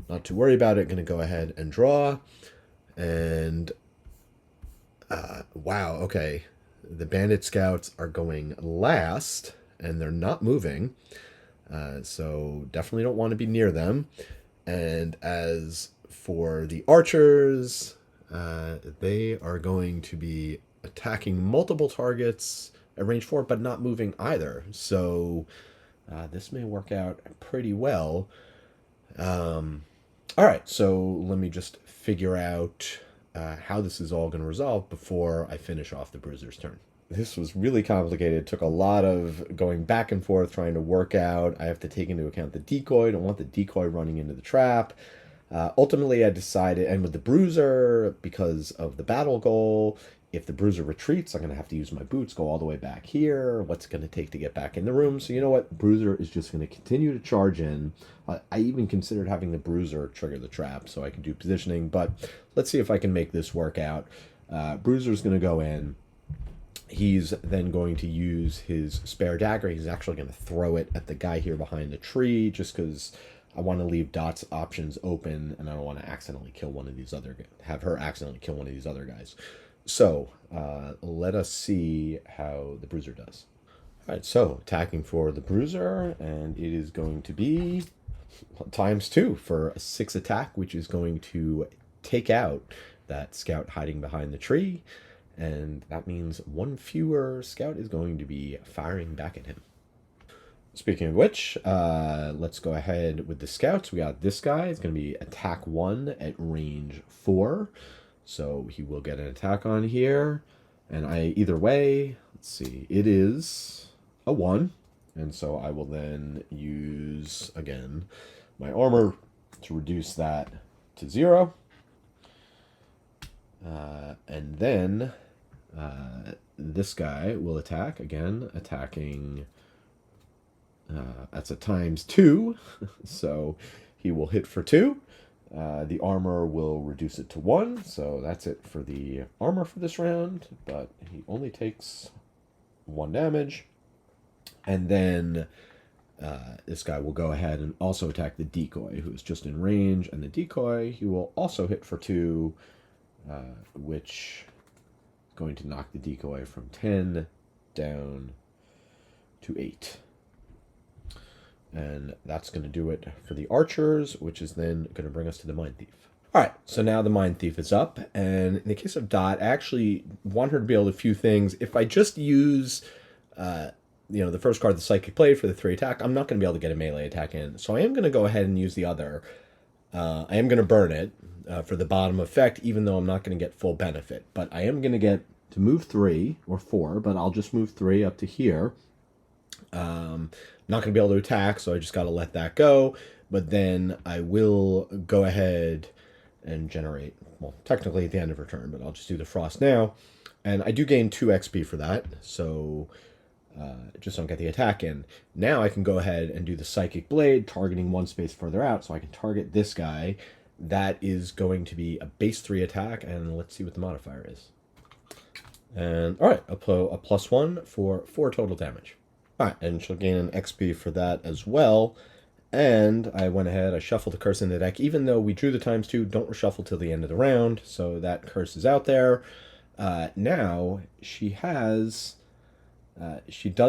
not to worry about it. Going to go ahead and draw, and wow, okay. The Bandit Scouts are going last, and they're not moving, so definitely don't want to be near them. And as for the archers, they are going to be attacking multiple targets at range 4, but not moving either. So this may work out pretty well. All right, so let me just figure out how this is all going to resolve before I finish off the Bruiser's turn. This was really complicated. It took a lot of going back and forth trying to work out. I have to take into account the decoy. I don't want the decoy running into the trap. Ultimately, I decided, and with the Bruiser, because of the battle goal, if the Bruiser retreats, I'm going to have to use my boots, go all the way back here. What's it going to take to get back in the room? So you know what? Bruiser is just going to continue to charge in. I even considered having the Bruiser trigger the trap so I can do positioning, but let's see if I can make this work out. Bruiser's going to go in. He's then going to use his spare dagger. He's actually going to throw it at the guy here behind the tree just because I want to leave Dot's options open, and I don't want to accidentally kill one of these have her accidentally kill one of these other guys. So let us see how the Bruiser does. All right, so attacking for the Bruiser, and it is going to be ×2 for a 6 attack, which is going to take out that scout hiding behind the tree, and that means one fewer scout is going to be firing back at him. Speaking of which, let's go ahead with the scouts. We got this guy. It's going to be attack 1 at range 4. So he will get an attack on here. And either way, let's see, it is a 1. And so I will then use, again, my armor to reduce that to 0. And then this guy will attack, again, attacking... that's a ×2, so he will hit for 2. The armor will reduce it to 1, so that's it for the armor for this round, but he only takes 1 damage. And then this guy will go ahead and also attack the decoy, who is just in range, and the decoy, he will also hit for 2, which is going to knock the decoy from 10 down to 8. And that's going to do it for the archers, which is then going to bring us to the Mindthief. All right, so now the Mindthief is up, and in the case of Dot, I actually want her to be able to do a few things. If I just use, the first card, the Psychic Blade, for the 3 attack, I'm not going to be able to get a melee attack in. So I am going to go ahead and use the other. I am going to burn it for the bottom effect, even though I'm not going to get full benefit. But I am going to get to move 3 or 4, but I'll just move 3 up to here. Not going to be able to attack, so I just got to let that go. But then I will go ahead and generate, well, technically at the end of her turn, but I'll just do the Frost now. And I do gain 2 XP for that, so just don't get the attack in. Now I can go ahead and do the Psychic Blade, targeting 1 space further out, so I can target this guy. That is going to be a base 3 attack, and let's see what the modifier is. And, all right, a +1 for 4 total damage. All right, and she'll gain an XP for that as well. And I went ahead, I shuffled the curse in the deck. Even though we drew the ×2, don't reshuffle till the end of the round. So that curse is out there. Now, she does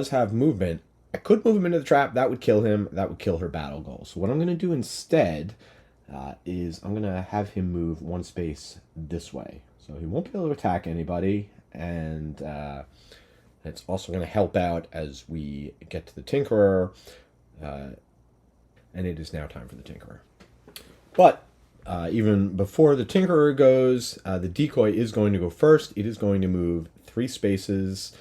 have movement. I could move him into the trap. That would kill him. That would kill her battle goal. So what I'm going to do instead is I'm going to have him move 1 space this way. So he won't be able to attack anybody. And... it's also going to help out as we get to the Tinkerer, and it is now time for the Tinkerer. But even before the Tinkerer goes, the decoy is going to go first. It is going to move 3 spaces.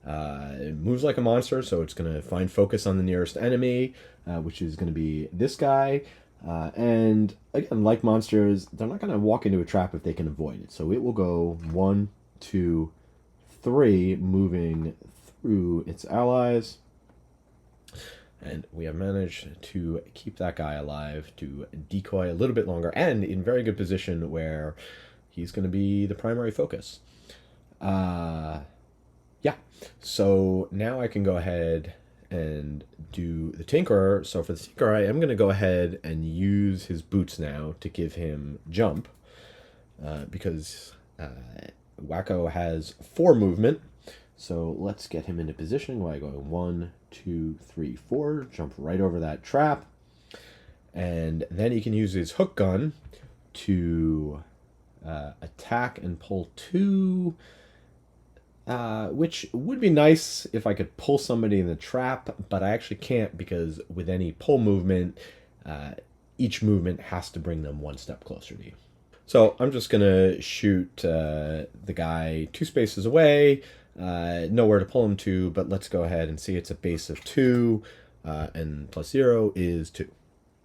It moves like a monster, so it's going to find focus on the nearest enemy, which is going to be this guy. And again, like monsters, they're not going to walk into a trap if they can avoid it. So it will go 1, 2, 3, moving through its allies. And we have managed to keep that guy alive, to decoy a little bit longer, and in very good position where he's going to be the primary focus. Yeah, so now I can go ahead and do the Tinkerer. So for the Tinkerer, I am going to go ahead and use his boots now to give him jump, because... Wacko has 4 movement, so let's get him into position by going 1, 2, 3, 4, jump right over that trap, and then he can use his hook gun to attack and pull 2, which would be nice if I could pull somebody in the trap, but I actually can't because with any pull movement, each movement has to bring them one step closer to you. So I'm just going to shoot the guy 2 spaces away, nowhere to pull him to, but let's go ahead and see it's a base of 2, and plus 0 is 2.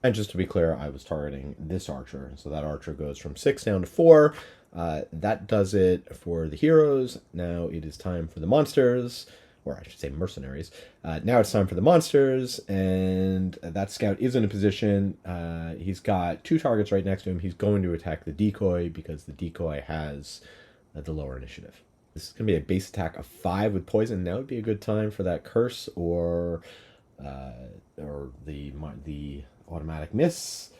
And just to be clear, I was targeting this archer, so that archer goes from 6 down to 4. That does it for the heroes. Now it is time for the monsters, or I should say mercenaries. Now it's time for the monsters, and that scout is in a position. He's got 2 targets right next to him. He's going to attack the decoy because the decoy has the lower initiative. This is going to be a base attack of 5 with poison. Now would be a good time for that curse or the automatic miss.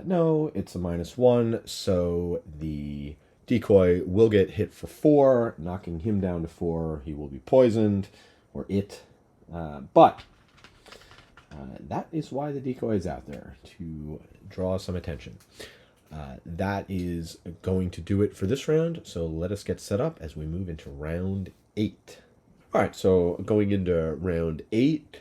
No, it's a -1, so the decoy will get hit for 4, knocking him down to 4. He will be poisoned, or it. But that is why the decoy is out there, to draw some attention. That is going to do it for this round, so let us get set up as we move into round 8. All right, so going into round 8,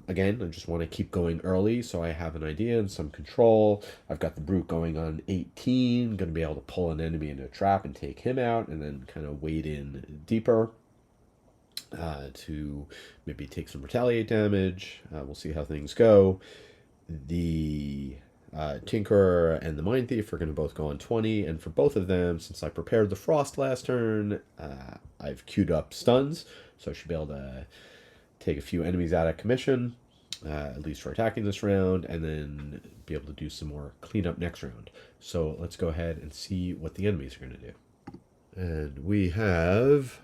again, I just want to keep going early so I have an idea and some control. I've got the brute going on 18, going to be able to pull an enemy into a trap and take him out, and then kind of wade in deeper to maybe take some retaliate damage. We'll see how things go. The Tinkerer and the Mindthief are going to both go on 20, and for both of them, since I prepared the Frost last turn, I've queued up stuns, so I should be able to take a few enemies out of commission, at least for attacking this round, and then be able to do some more cleanup next round. So let's go ahead and see what the enemies are going to do. And we have,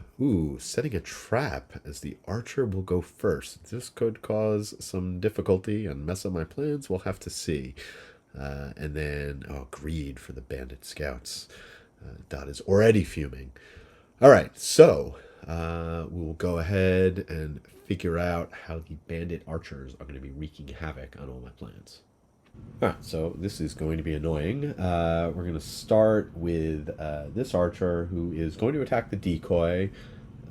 setting a trap, as the archer will go first. This could cause some difficulty and mess up my plans. We'll have to see. And then, greed for the bandit scouts. Dot is already fuming. All right, so we will go ahead and figure out how the bandit archers are going to be wreaking havoc on all my plans. All right, so this is going to be annoying. We're going to start with this archer, who is going to attack the decoy.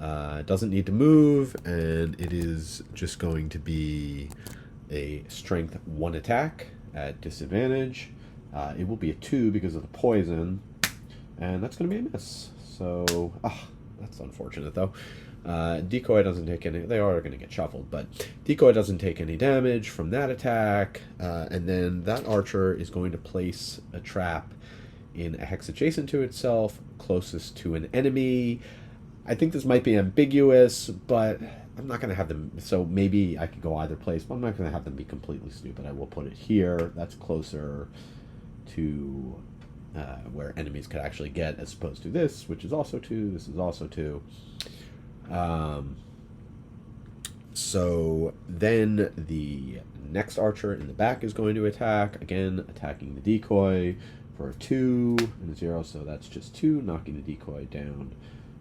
Doesn't need to move, and it is just going to be a strength 1 attack at disadvantage. It will be a 2 because of the poison, and that's going to be a miss. So, that's unfortunate though. Decoy doesn't take any, they are going to get shuffled, but decoy doesn't take any damage from that attack, and then that archer is going to place a trap in a hex adjacent to itself, closest to an enemy. I think this might be ambiguous, but I'm not going to have them, so maybe I could go either place, but I'm not going to have them be completely stupid. I will put it here. That's closer to where enemies could actually get, as opposed to this, which is also 2. This is also 2. So then the next archer in the back is going to attack, again attacking the decoy for a 2 and a 0, so that's just 2, knocking the decoy down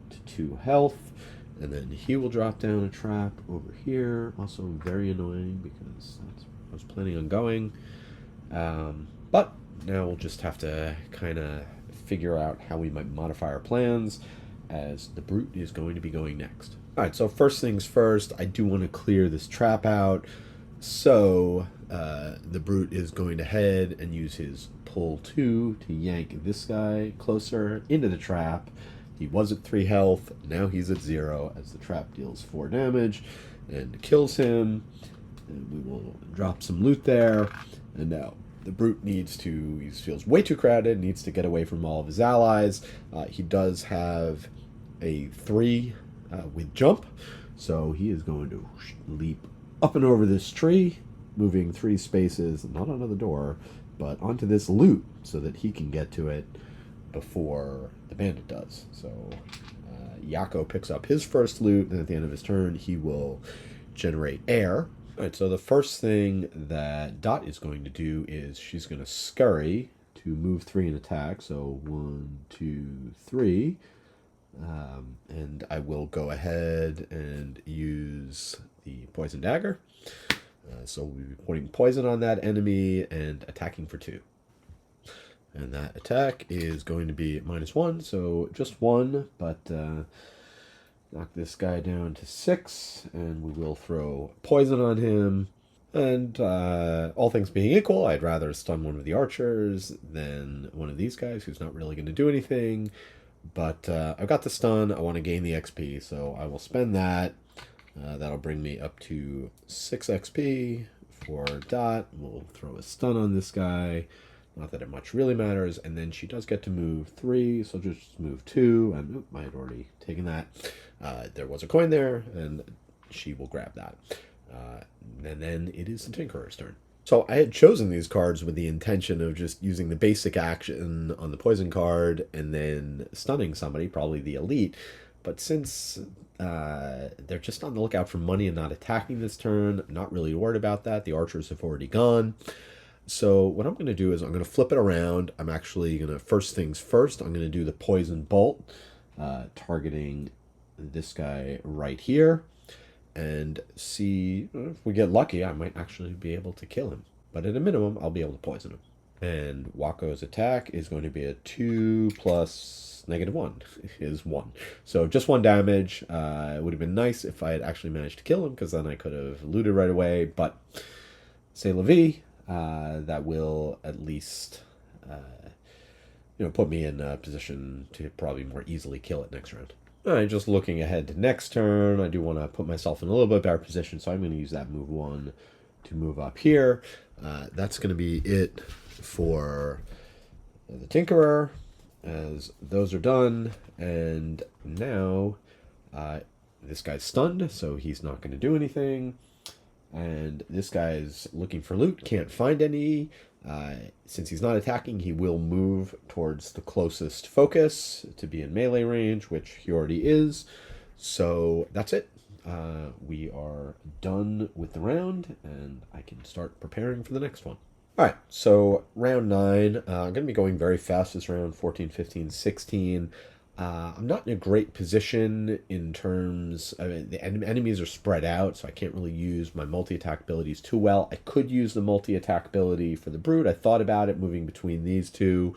to 2 health, and then he will drop down a trap over here, also very annoying because that's where I was planning on going. But now we'll just have to kind of figure out how we might modify our plans, as the brute is going to be going next. All right, so first things first, I do want to clear this trap out. So the brute is going to head and use his pull 2 to yank this guy closer into the trap. He was at 3 health, now he's at 0, as the trap deals 4 damage and kills him. And we will drop some loot there. And now the brute needs to, he feels way too crowded, needs to get away from all of his allies. He does have a 3 with jump, so he is going to leap up and over this tree, moving 3 spaces, not onto the door, but onto this loot, so that he can get to it before the bandit does. So Yako picks up his first loot, and at the end of his turn, he will generate air. All right, so the first thing that Dot is going to do is she's going to scurry to move 3 and attack. So 1, 2, 3. And I will go ahead and use the poison dagger. So we'll be putting poison on that enemy and attacking for 2. And that attack is going to be -1, so just 1, but knock this guy down to 6, and we will throw poison on him. And all things being equal, I'd rather stun one of the archers than one of these guys who's not really going to do anything. But I've got the stun. I want to gain the XP, so I will spend that. That'll bring me up to 6 XP for Dot. We'll throw a stun on this guy. Not that it much really matters. And then she does get to move 3, so just move 2. And I had already taken that. There was a coin there, and she will grab that. And then it is the Tinkerer's turn. So I had chosen these cards with the intention of just using the basic action on the poison card and then stunning somebody, probably the elite. But since they're just on the lookout for money and not attacking this turn, I'm not really worried about that. The archers have already gone. So what I'm going to do is I'm going to flip it around. I'm actually going to, first things first, I'm going to do the poison bolt, targeting this guy right here. And see if we get lucky, I might actually be able to kill him. But at a minimum, I'll be able to poison him. And Wako's attack is going to be a 2 plus -1 is 1. So just 1 damage. It would have been nice if I had actually managed to kill him, because then I could have looted right away. But c'est la vie. That will at least put me in a position to probably more easily kill it next round. All right, just looking ahead to next turn, I do want to put myself in a little bit better position, so I'm going to use that move 1 to move up here. That's going to be it for the Tinkerer, as those are done. And now this guy's stunned, so he's not going to do anything. And this guy's looking for loot, can't find any. Since he's not attacking, he will move towards the closest focus to be in melee range, which he already is. So that's it. We are done with the round, and I can start preparing for the next one. All right, so round 9. I'm going to be going very fast this round, 14, 15, 16. I'm not in a great position in terms, the enemies are spread out, so I can't really use my multi-attack abilities too well. I could use the multi-attack ability for the Brute. I thought about it, moving between these two,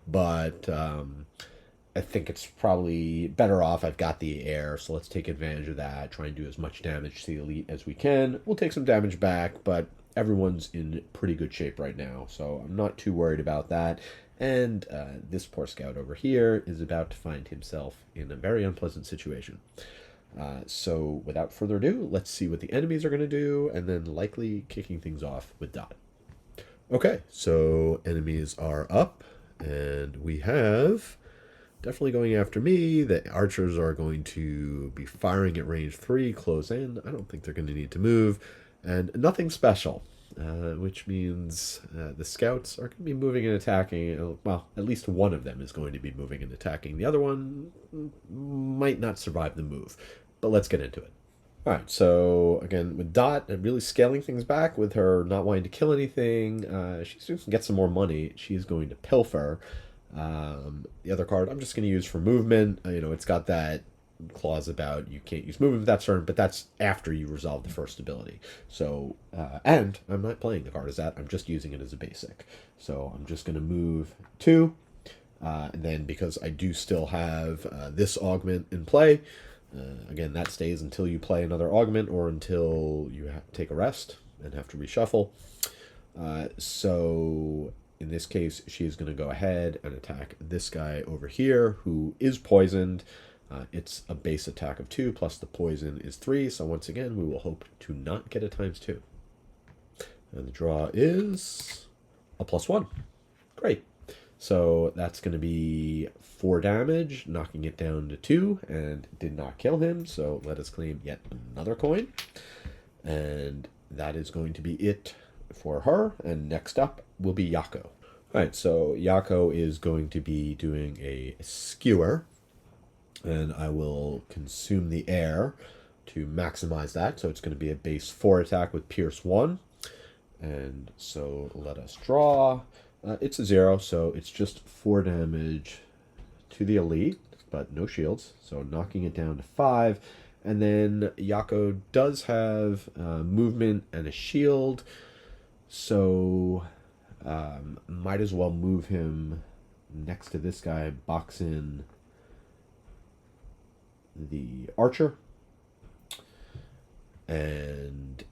but I think it's probably better off. I've got the air, so let's take advantage of that, try and do as much damage to the elite as we can. We'll take some damage back, but everyone's in pretty good shape right now, so I'm not too worried about that. And this poor scout over here is about to find himself in a very unpleasant situation. So without further ado, let's see what the enemies are going to do, and then likely kicking things off with Dot. Okay, so enemies are up, and we have definitely going after me. The archers are going to be firing at range 3, close in. I don't think they're going to need to move, and nothing special. Which means the scouts are going to be moving and attacking. Well, at least one of them is going to be moving and attacking. The other one might not survive the move, but let's get into it. All right, so again, with Dot, really scaling things back with her not wanting to kill anything. She's going to get some more money. She's going to pilfer. The other card I'm just going to use for movement. It's got that clause about you can't use movement with that turn, but that's after you resolve the first ability. So, and I'm not playing the card as that, I'm just using it as a basic. So I'm just going to move 2, and then because I do still have this augment in play, again, that stays until you play another augment or until you take a rest and have to reshuffle. So in this case, she is going to go ahead and attack this guy over here who is poisoned. It's a base attack of 2, plus the poison is 3, so once again, we will hope to not get a ×2. And the draw is a +1. Great. So that's going to be 4 damage, knocking it down to 2, and did not kill him, so let us claim yet another coin. And that is going to be it for her, and next up will be Yako. Alright, so Yako is going to be doing a skewer, and I will consume the air to maximize that. So it's going to be a base 4 attack with Pierce 1. And so let us draw. It's a 0, so it's just 4 damage to the elite, but no shields. So knocking it down to 5. And then Yako does have movement and a shield. So might as well move him next to this guy, box in the archer, and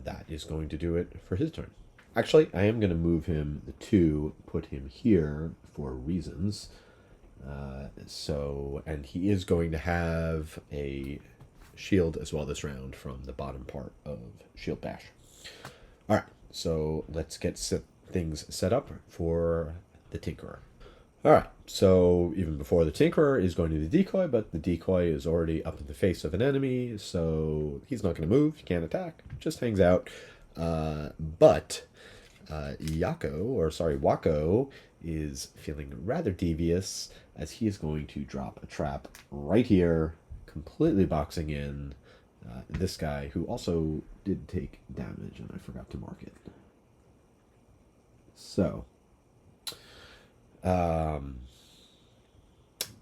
that is going to do it for his turn. Actually, I am going to move him the 2, put him here for reasons. And he is going to have a shield as well this round from the bottom part of Shield Bash. All right, so let's get things set up for the Tinkerer. All right, so even before the Tinkerer is going to the decoy, but the decoy is already up in the face of an enemy, so he's not going to move, he can't attack, just hangs out. But Wako is feeling rather devious as he is going to drop a trap right here, completely boxing in this guy who also did take damage, and I forgot to mark it. So,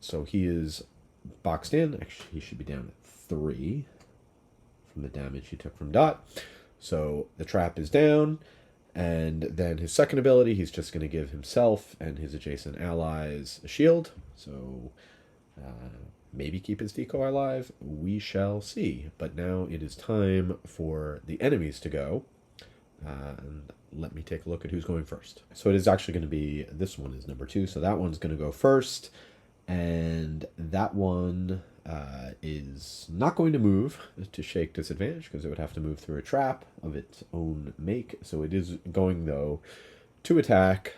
so he is boxed in. Actually, he should be down at 3 from the damage he took from Dot. So the trap is down, and then his second ability, he's just going to give himself and his adjacent allies a shield. So maybe keep his decoy alive. We shall see. But now it is time for the enemies to go. And let me take a look at who's going first. So it is actually going to be, this one is number 2, so that one's going to go first. And that one is not going to move to shake disadvantage because it would have to move through a trap of its own make. So it is going, though, to attack.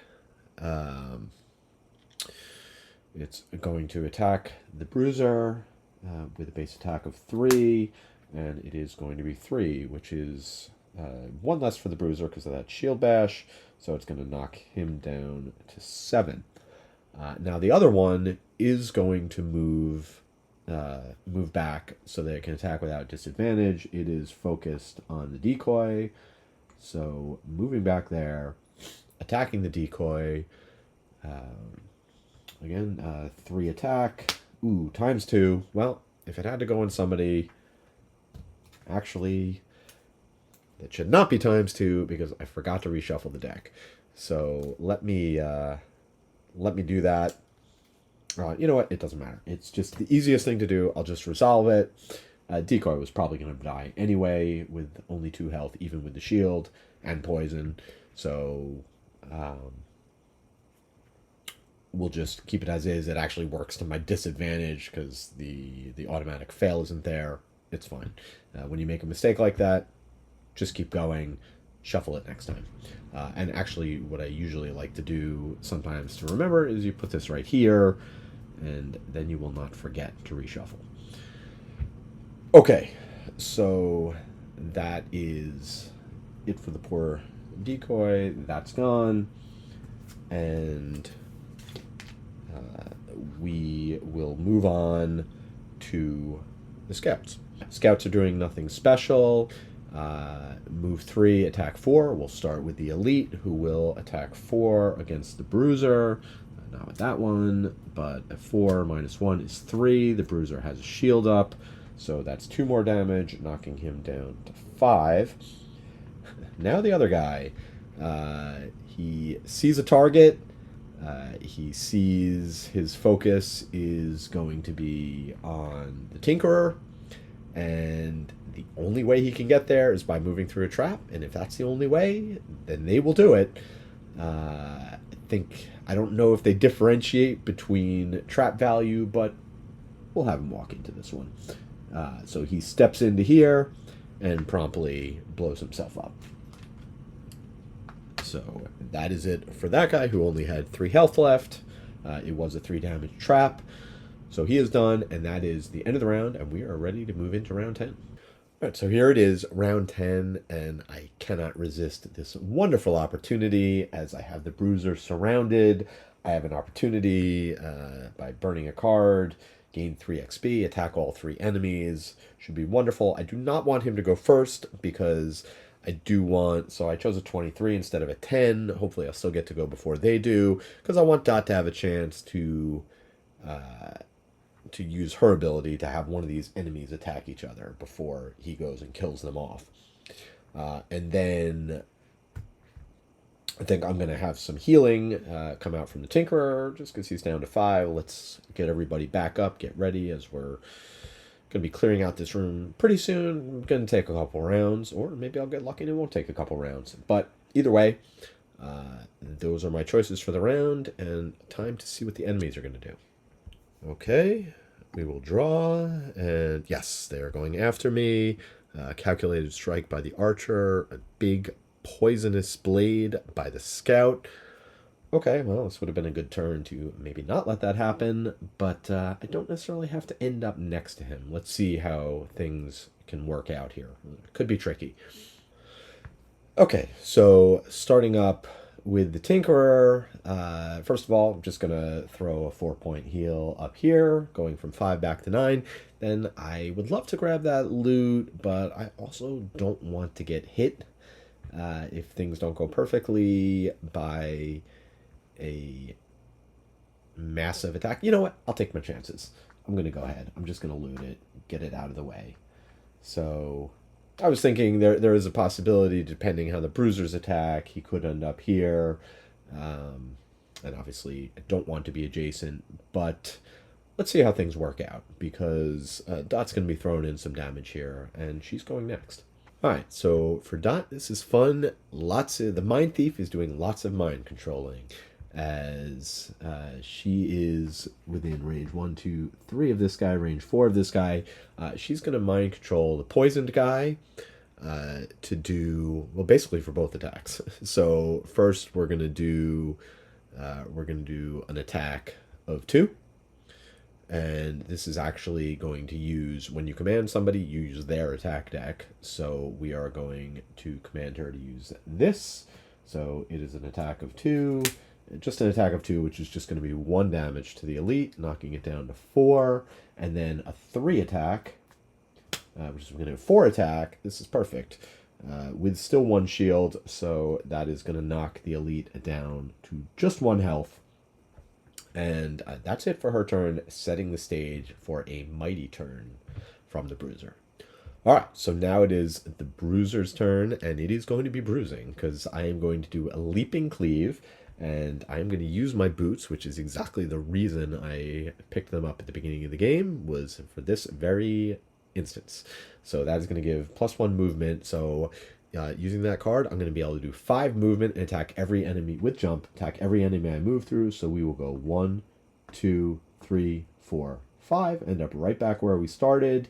It's going to attack the Bruiser with a base attack of 3. And it is going to be 3, which is 1 less for the Bruiser because of that shield bash. So it's going to knock him down to 7. Now the other one is going to move back so that it can attack without disadvantage. It is focused on the decoy, so moving back there, attacking the decoy. Again, 3 attack. Ooh, times 2. Well, if it had to go on somebody, actually, that should not be times 2 because I forgot to reshuffle the deck. So let me do that. You know what? It doesn't matter. It's just the easiest thing to do. I'll just resolve it. Decoy was probably going to die anyway with only 2 health, even with the shield and poison. So we'll just keep it as is. It actually works to my disadvantage because the automatic fail isn't there. It's fine. When you make a mistake like that, just keep going. Shuffle it next time. And actually, what I usually like to do sometimes to remember is you put this right here, and then you will not forget to reshuffle. Okay, so that is it for the poor decoy. That's gone. And we will move on to the scouts. Scouts are doing nothing special. Move 3, attack 4. We'll start with the elite, who will attack 4 against the Bruiser. Not with that one, but a 4 minus 1 is 3. The Bruiser has a shield up, so that's 2 more damage, knocking him down to 5. Now the other guy, he sees a target. He sees his focus is going to be on the Tinkerer, and the only way he can get there is by moving through a trap, and if that's the only way, then they will do it. I don't know if they differentiate between trap value, but we'll have him walk into this one. So he steps into here and promptly blows himself up. So that is it for that guy who only had 3 health left. It was a 3 damage trap. So he is done, and that is the end of the round, and we are ready to move into round 10. All right, so here it is, round 10, and I cannot resist this wonderful opportunity as I have the Bruiser surrounded. I have an opportunity by burning a card, gain 3 XP, attack all 3 enemies. Should be wonderful. I do not want him to go first because I do want, so I chose a 23 instead of a 10. Hopefully I'll still get to go before they do because I want Dot to have a chance to use her ability to have one of these enemies attack each other before he goes and kills them off. And then I think I'm going to have some healing come out from the Tinkerer just because he's down to 5. Let's get everybody back up, get ready as we're Going to be clearing out this room pretty soon. Going to take a couple rounds, or maybe I'll get lucky and it won't take a couple rounds. But either way, those are my choices for the round, and time to see what the enemies are going to do. Okay, we will draw, and yes, they are going after me. Calculated strike by the archer, a big poisonous blade by the scout. Okay, well, this would have been a good turn to maybe not let that happen, but I don't necessarily have to end up next to him. Let's see how things can work out here. It could be tricky. Okay, so starting up with the Tinkerer, first of all, I'm just going to throw a 4-point heal up here, going from 5 back to 9. Then I would love to grab that loot, but I also don't want to get hit if things don't go perfectly by a massive attack. You know what? I'll take my chances. I'm going to go ahead. I'm just going to loot it, get it out of the way. So I was thinking there is a possibility, depending how the Bruisers attack, he could end up here. And obviously, I don't want to be adjacent, but let's see how things work out, because Dot's going to be throwing in some damage here, and she's going next. Alright, so for Dot, this is fun. The Mindthief is doing lots of mind controlling, as she is within range 1, 2, 3 of this guy, range 4 of this guy. She's going to mind control the poisoned guy to do, well, basically for both attacks. So first we're going to do an attack of 2. And this is actually going to use, when you command somebody, you use their attack deck. So we are going to command her to use this. So it is an attack of 2. Just an attack of 2, which is just going to be 1 damage to the elite, knocking it down to 4. And then a 3 attack, which is going to be a 4 attack. This is perfect. With still 1 shield, so that is going to knock the elite down to just 1 health. And that's it for her turn, setting the stage for a mighty turn from the Bruiser. Alright, so now it is the Bruiser's turn, and it is going to be bruising, because I am going to do a leaping cleave, and I'm going to use my boots, which is exactly the reason I picked them up at the beginning of the game, was for this very instance. So that is going to give +1 movement. So using that card, I'm going to be able to do 5 movement and attack every enemy with jump, attack every enemy I move through. So we will go 1, 2, 3, 4, 5, end up right back where we started.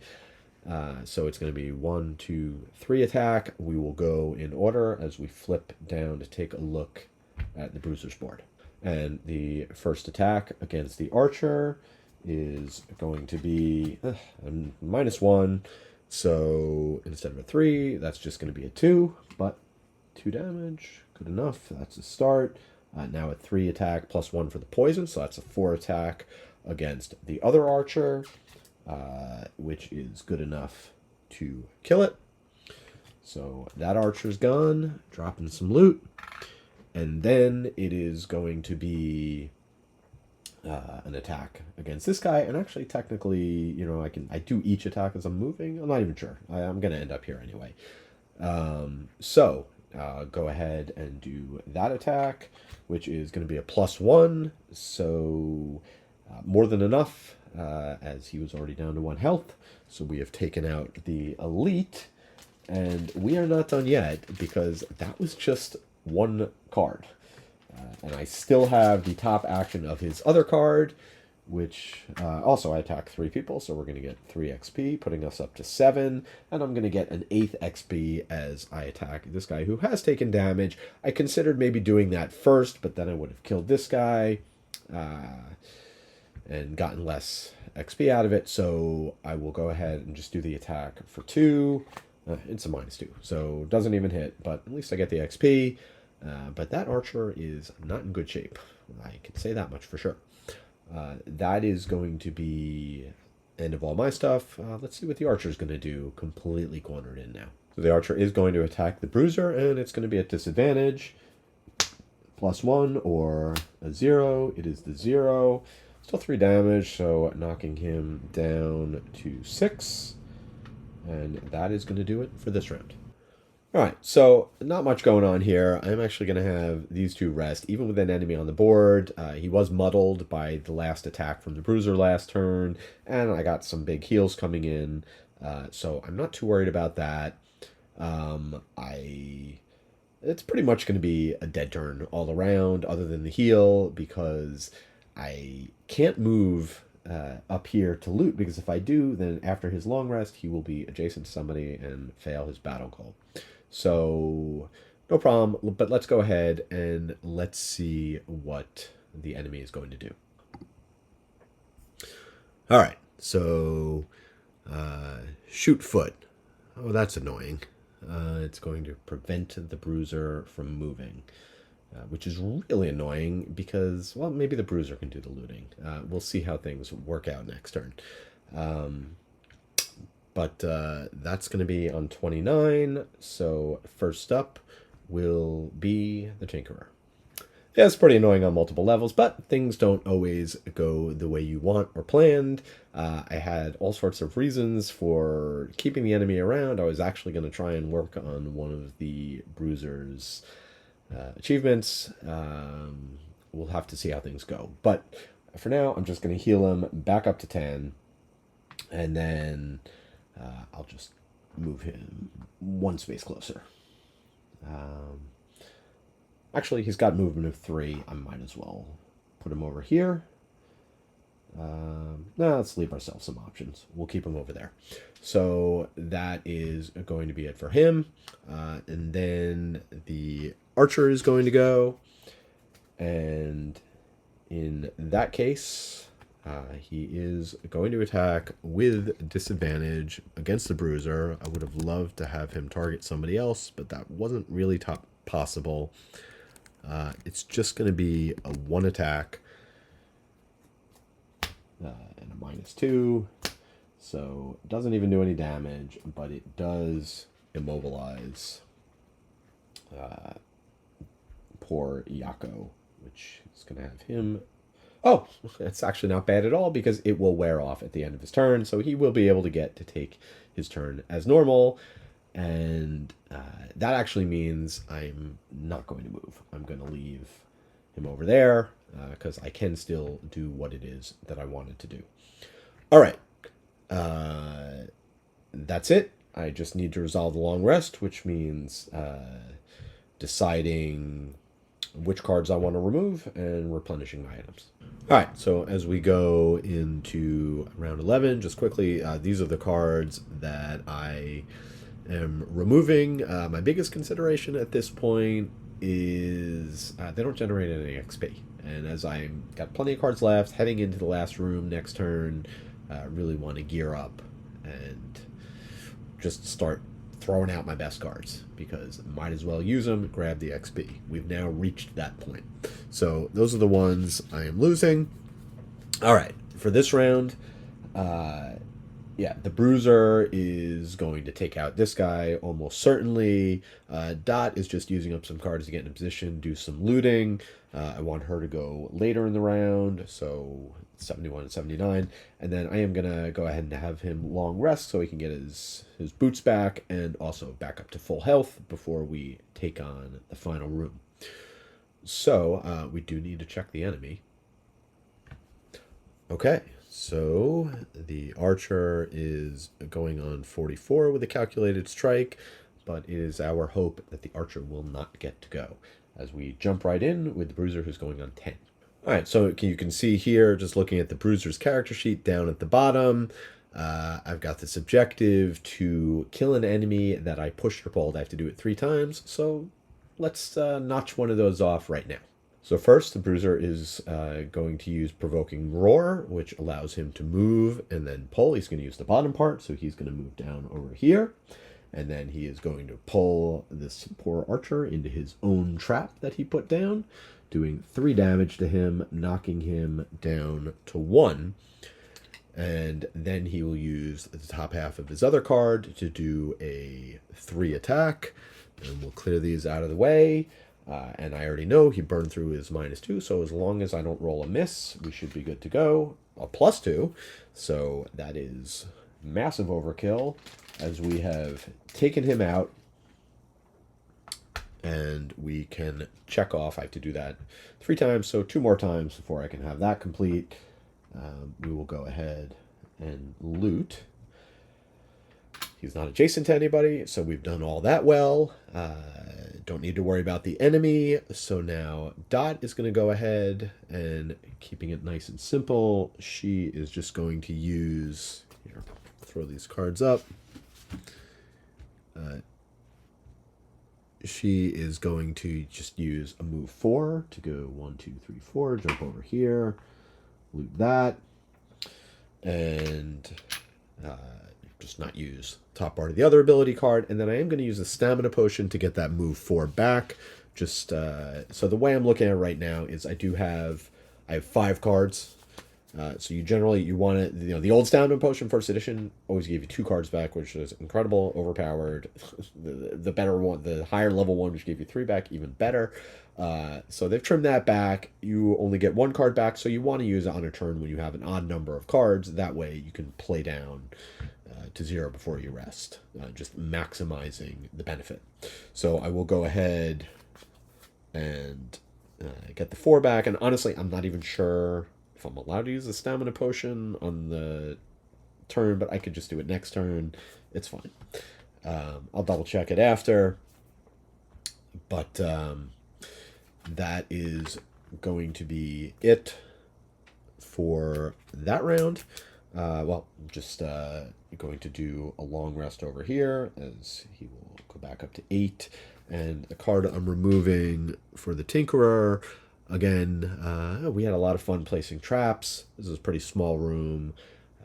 So it's going to be 1, 2, 3 attack. We will go in order as we flip down to take a look at the Bruiser's board. And the first attack against the Archer is going to be a -1. So instead of a 3, that's just going to be a 2, but 2 damage, good enough. That's a start. Now a 3 attack +1 for the poison, so that's a 4 attack against the other Archer, which is good enough to kill it. So that Archer's gone, dropping some loot. And then it is going to be an attack against this guy. And actually, technically, you know, I do each attack as I'm moving. I'm not even sure. I'm going to end up here anyway. So go ahead and do that attack, which is going to be a +1. So more than enough, as he was already down to 1 health. So we have taken out the elite. And we are not done yet, because that was just 1 card. And I still have the top action of his other card, which also I attack 3 people, so we're going to get 3 XP, putting us up to 7. And I'm going to get an 8th XP as I attack this guy who has taken damage. I considered maybe doing that first, but then I would have killed this guy and gotten less XP out of it. So I will go ahead and just do the attack for 2. It's a -2, so doesn't even hit, but at least I get the XP. But that Archer is not in good shape. I can say that much for sure. That is going to be end of all my stuff. Let's see what the Archer is going to do. Completely cornered in now. So the Archer is going to attack the Bruiser, and it's going to be at disadvantage. +1 or a 0. It is the 0. Still 3 damage, so knocking him down to 6. And that is going to do it for this round. All right, so not much going on here. I'm actually going to have these two rest, even with an enemy on the board. He was muddled by the last attack from the Bruiser last turn, and I got some big heals coming in, so I'm not too worried about that. It's pretty much going to be a dead turn all around, other than the heal, because I can't move up here to loot, because if I do, then after his long rest, he will be adjacent to somebody and fail his battle call. So, no problem, but let's go ahead and let's see what the enemy is going to do. All right, so shoot foot. Oh, that's annoying. It's going to prevent the Bruiser from moving, which is really annoying because, well, maybe the Bruiser can do the looting. We'll see how things work out next turn. But that's going to be on 29, so first up will be the Tinkerer. Yeah, it's pretty annoying on multiple levels, but things don't always go the way you want or planned. I had all sorts of reasons for keeping the enemy around. I was actually going to try and work on one of the Bruiser's achievements. We'll have to see how things go. But for now, I'm just going to heal him back up to 10, and then I'll just move him one space closer. Actually, he's got movement of 3. I might as well put him over here. No, let's leave ourselves some options. We'll keep him over there. So that is going to be it for him. And then the archer is going to go. And in that case, he is going to attack with disadvantage against the Bruiser. I would have loved to have him target somebody else, but that wasn't really possible. It's just going to be a 1 attack and a -2. So it doesn't even do any damage, but it does immobilize poor Yako, which is going to have him... Oh, it's actually not bad at all because it will wear off at the end of his turn, so he will be able to get to take his turn as normal. And that actually means I'm not going to move. I'm going to leave him over there because I can still do what it is that I wanted to do. All right. That's it. I just need to resolve the long rest, which means deciding which cards I want to remove and replenishing my items. All right, so as we go into round 11, just quickly, these are the cards that I am removing. My biggest consideration at this point is they don't generate any XP. And as I've got plenty of cards left, heading into the last room next turn, really want to gear up and just start throwing out my best cards because might as well use them, grab the XP. We've now reached that point. So those are the ones I am losing. All right, for this round, yeah, the Bruiser is going to take out this guy almost certainly. Dot is just using up some cards to get in a position, do some looting. I want her to go later in the round, so 71 and 79. And then I am going to go ahead and have him long rest so he can get his boots back and also back up to full health before we take on the final room. So we do need to check the enemy. Okay. So the archer is going on 44 with a calculated strike, but it is our hope that the archer will not get to go as we jump right in with the Bruiser who's going on 10. All right, so you can see here, just looking at the Bruiser's character sheet down at the bottom, I've got this objective to kill an enemy that I pushed or pulled. I have to do it 3 times, so let's notch one of those off right now. So first, the Bruiser is going to use Provoking Roar, which allows him to move and then pull. He's going to use the bottom part, so he's going to move down over here. And then he is going to pull this poor archer into his own trap that he put down, doing 3 damage to him, knocking him down to 1. And then he will use the top half of his other card to do a 3 attack. And we'll clear these out of the way. And I already know he burned through his -2, so as long as I don't roll a miss, we should be good to go. A +2, so that is massive overkill, as we have taken him out And we can check off. I have to do that 3 times, so 2 more times before I can have that complete. We will go ahead and loot. He's not adjacent to anybody, so we've done all that well. Don't need to worry about the enemy. So now Dot is going to go ahead and, keeping it nice and simple, she is just going to use, here, throw these cards up. She is going to just use a move 4 to go 1, 2, 3, 4, jump over here, loot that, and just not use top part of the other ability card. And then I am going to use a stamina potion to get that move 4 back. Just so the way I'm looking at it right now is I have 5 cards. So you want it, the old stamina potion first edition always gave you 2 cards back, which is incredible, overpowered. The better one, the higher level one, which gave you 3 back, even better. So they've trimmed that back. You only get 1 card back, so you want to use it on a turn when you have an odd number of cards. That way you can play down to 0 before you rest, just maximizing the benefit. So I will go ahead and get the 4 back, and honestly, I'm not even sure if I'm allowed to use the stamina potion on the turn, but I could just do it next turn. It's fine. I'll double check it after. But that is going to be it for that round. Well, just going to do a long rest over here as he will go back up to 8. And the card I'm removing for the Tinkerer, again, we had a lot of fun placing traps. This is a pretty small room.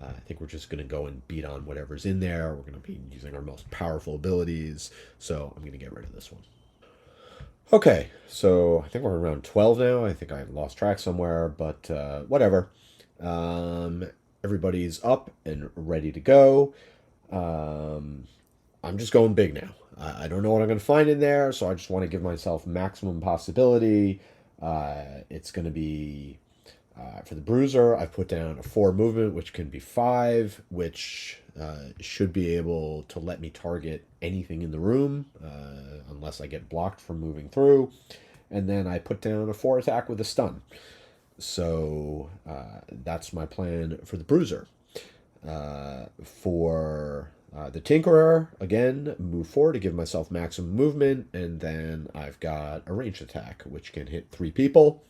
I think we're just going to go and beat on whatever's in there. We're going to be using our most powerful abilities. So I'm going to get rid of this one. Okay, so I think we're around 12 now. I think I lost track somewhere, but whatever. Everybody's up and ready to go. I'm just going big now. I don't know what I'm going to find in there, so I just want to give myself maximum possibility. It's going to be, for the Bruiser, I've put down a 4 movement, which can be 5, which should be able to let me target anything in the room, unless I get blocked from moving through. And then I put down a 4 attack with a stun. So that's my plan for the Bruiser. For the Tinkerer, again, move 4 to give myself maximum movement, and then I've got a ranged attack, which can hit 3 people.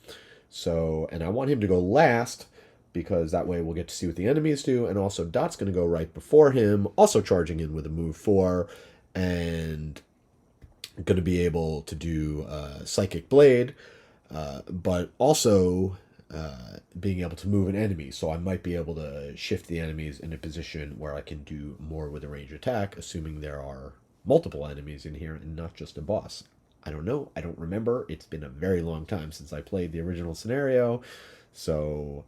So, and I want him to go last, because that way we'll get to see what the enemies do, and also Dot's going to go right before him, also charging in with a move 4, and going to be able to do Psychic Blade, but also being able to move an enemy, so I might be able to shift the enemies in a position where I can do more with a range attack, assuming there are multiple enemies in here and not just a boss. I don't know. I don't remember. It's been a very long time since I played the original scenario, so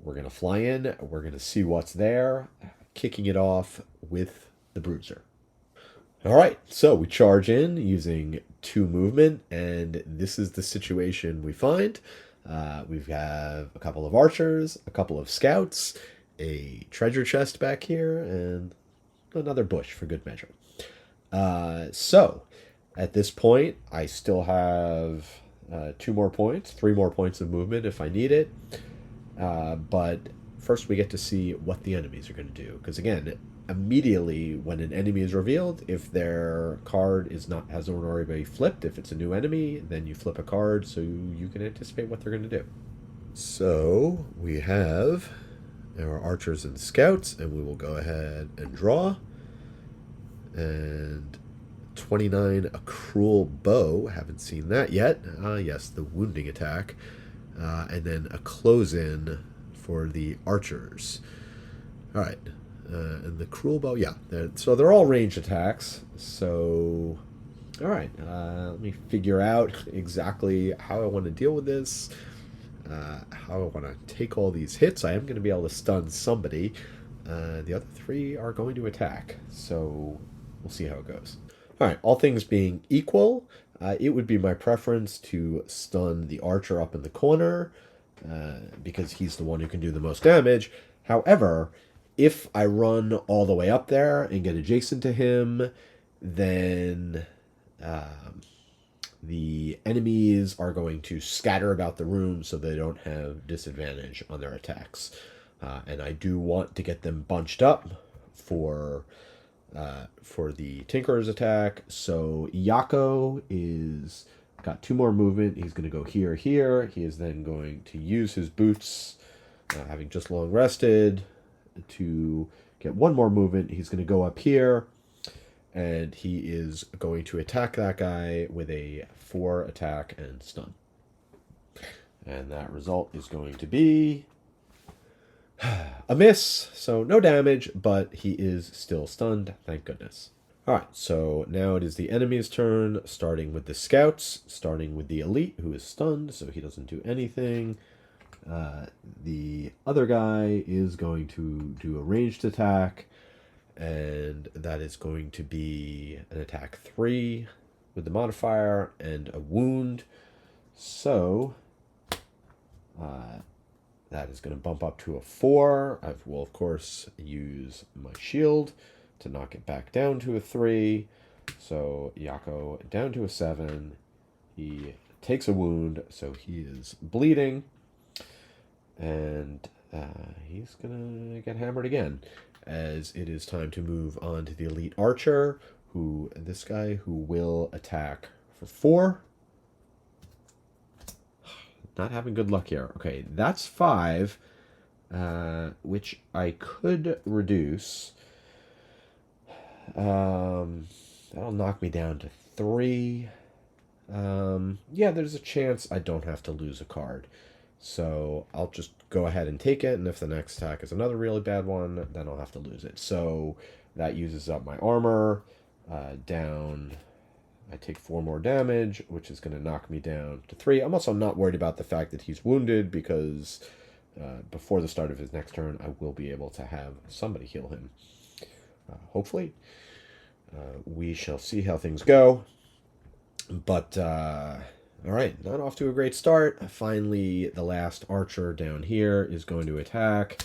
we're going to fly in. We're going to see what's there, kicking it off with the Bruiser. All right, so we charge in using 2 movement, and this is the situation we find. We have a couple of archers, a couple of scouts, a treasure chest back here, and another bush for good measure. So, at this point, I still have 2 more points, 3 more points of movement if I need it. But first we get to see what the enemies are going to do. Because again, immediately when an enemy is revealed, if their card hasn't already flipped, if it's a new enemy, then you flip a card so you can anticipate what they're going to do. So we have our archers and scouts, and we will go ahead and draw. And 29, a cruel bow. Haven't seen that yet. Yes, the wounding attack. And then a close-in for the archers. All right. And the cruel bow, yeah. So they're all range attacks. So, all right. Let me figure out exactly how I want to deal with this. How I want to take all these hits. I am going to be able to stun somebody. The other 3 are going to attack. So we'll see how it goes. All right. All things being equal, it would be my preference to stun the archer up in the corner because he's the one who can do the most damage. However, if I run all the way up there and get adjacent to him, then the enemies are going to scatter about the room so they don't have disadvantage on their attacks. And I do want to get them bunched up for the Tinkerer's attack. So Yako is got 2 more movement. He's going to go here, here. He is then going to use his boots, having just long rested, to get 1 more movement. He's going to go up here, and he is going to attack that guy with a 4 attack and stun. And that result is going to be a miss, so no damage, but he is still stunned, thank goodness. Alright, so now it is the enemy's turn, starting with the scouts, starting with the elite, who is stunned, so he doesn't do anything. The other guy is going to do a ranged attack, and that is going to be an attack 3 with the modifier and a wound. So that is going to bump up to a 4. I will, of course, use my shield to knock it back down to a 3. So Yako down to a 7. He takes a wound, so he is bleeding. And he's going to get hammered again, as it is time to move on to the elite archer, this guy who will attack for 4. Not having good luck here. Okay, that's 5, which I could reduce. That'll knock me down to 3. Yeah, there's a chance I don't have to lose a card. So I'll just go ahead and take it, and if the next attack is another really bad one, then I'll have to lose it. So that uses up my armor. Down, I take 4 more damage, which is going to knock me down to 3. I'm also not worried about the fact that he's wounded, because before the start of his next turn, I will be able to have somebody heal him. Hopefully. We shall see how things go. But, alright, not off to a great start. Finally, the last archer down here is going to attack.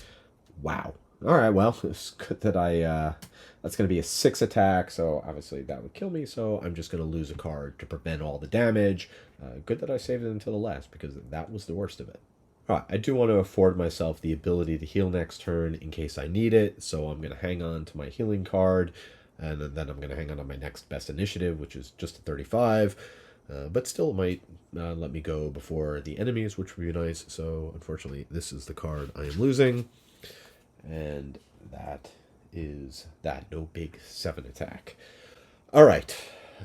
Wow. Alright, well, it's good that that's going to be a 6 attack, so obviously that would kill me, so I'm just going to lose a card to prevent all the damage. Good that I saved it until the last, because that was the worst of it. Alright, I do want to afford myself the ability to heal next turn in case I need it, so I'm going to hang on to my healing card, and then I'm going to hang on to my next best initiative, which is just a 35, but still might let me go before the enemies, which would be nice, so unfortunately this is the card I am losing, and that is that. No big 7 attack. Alright,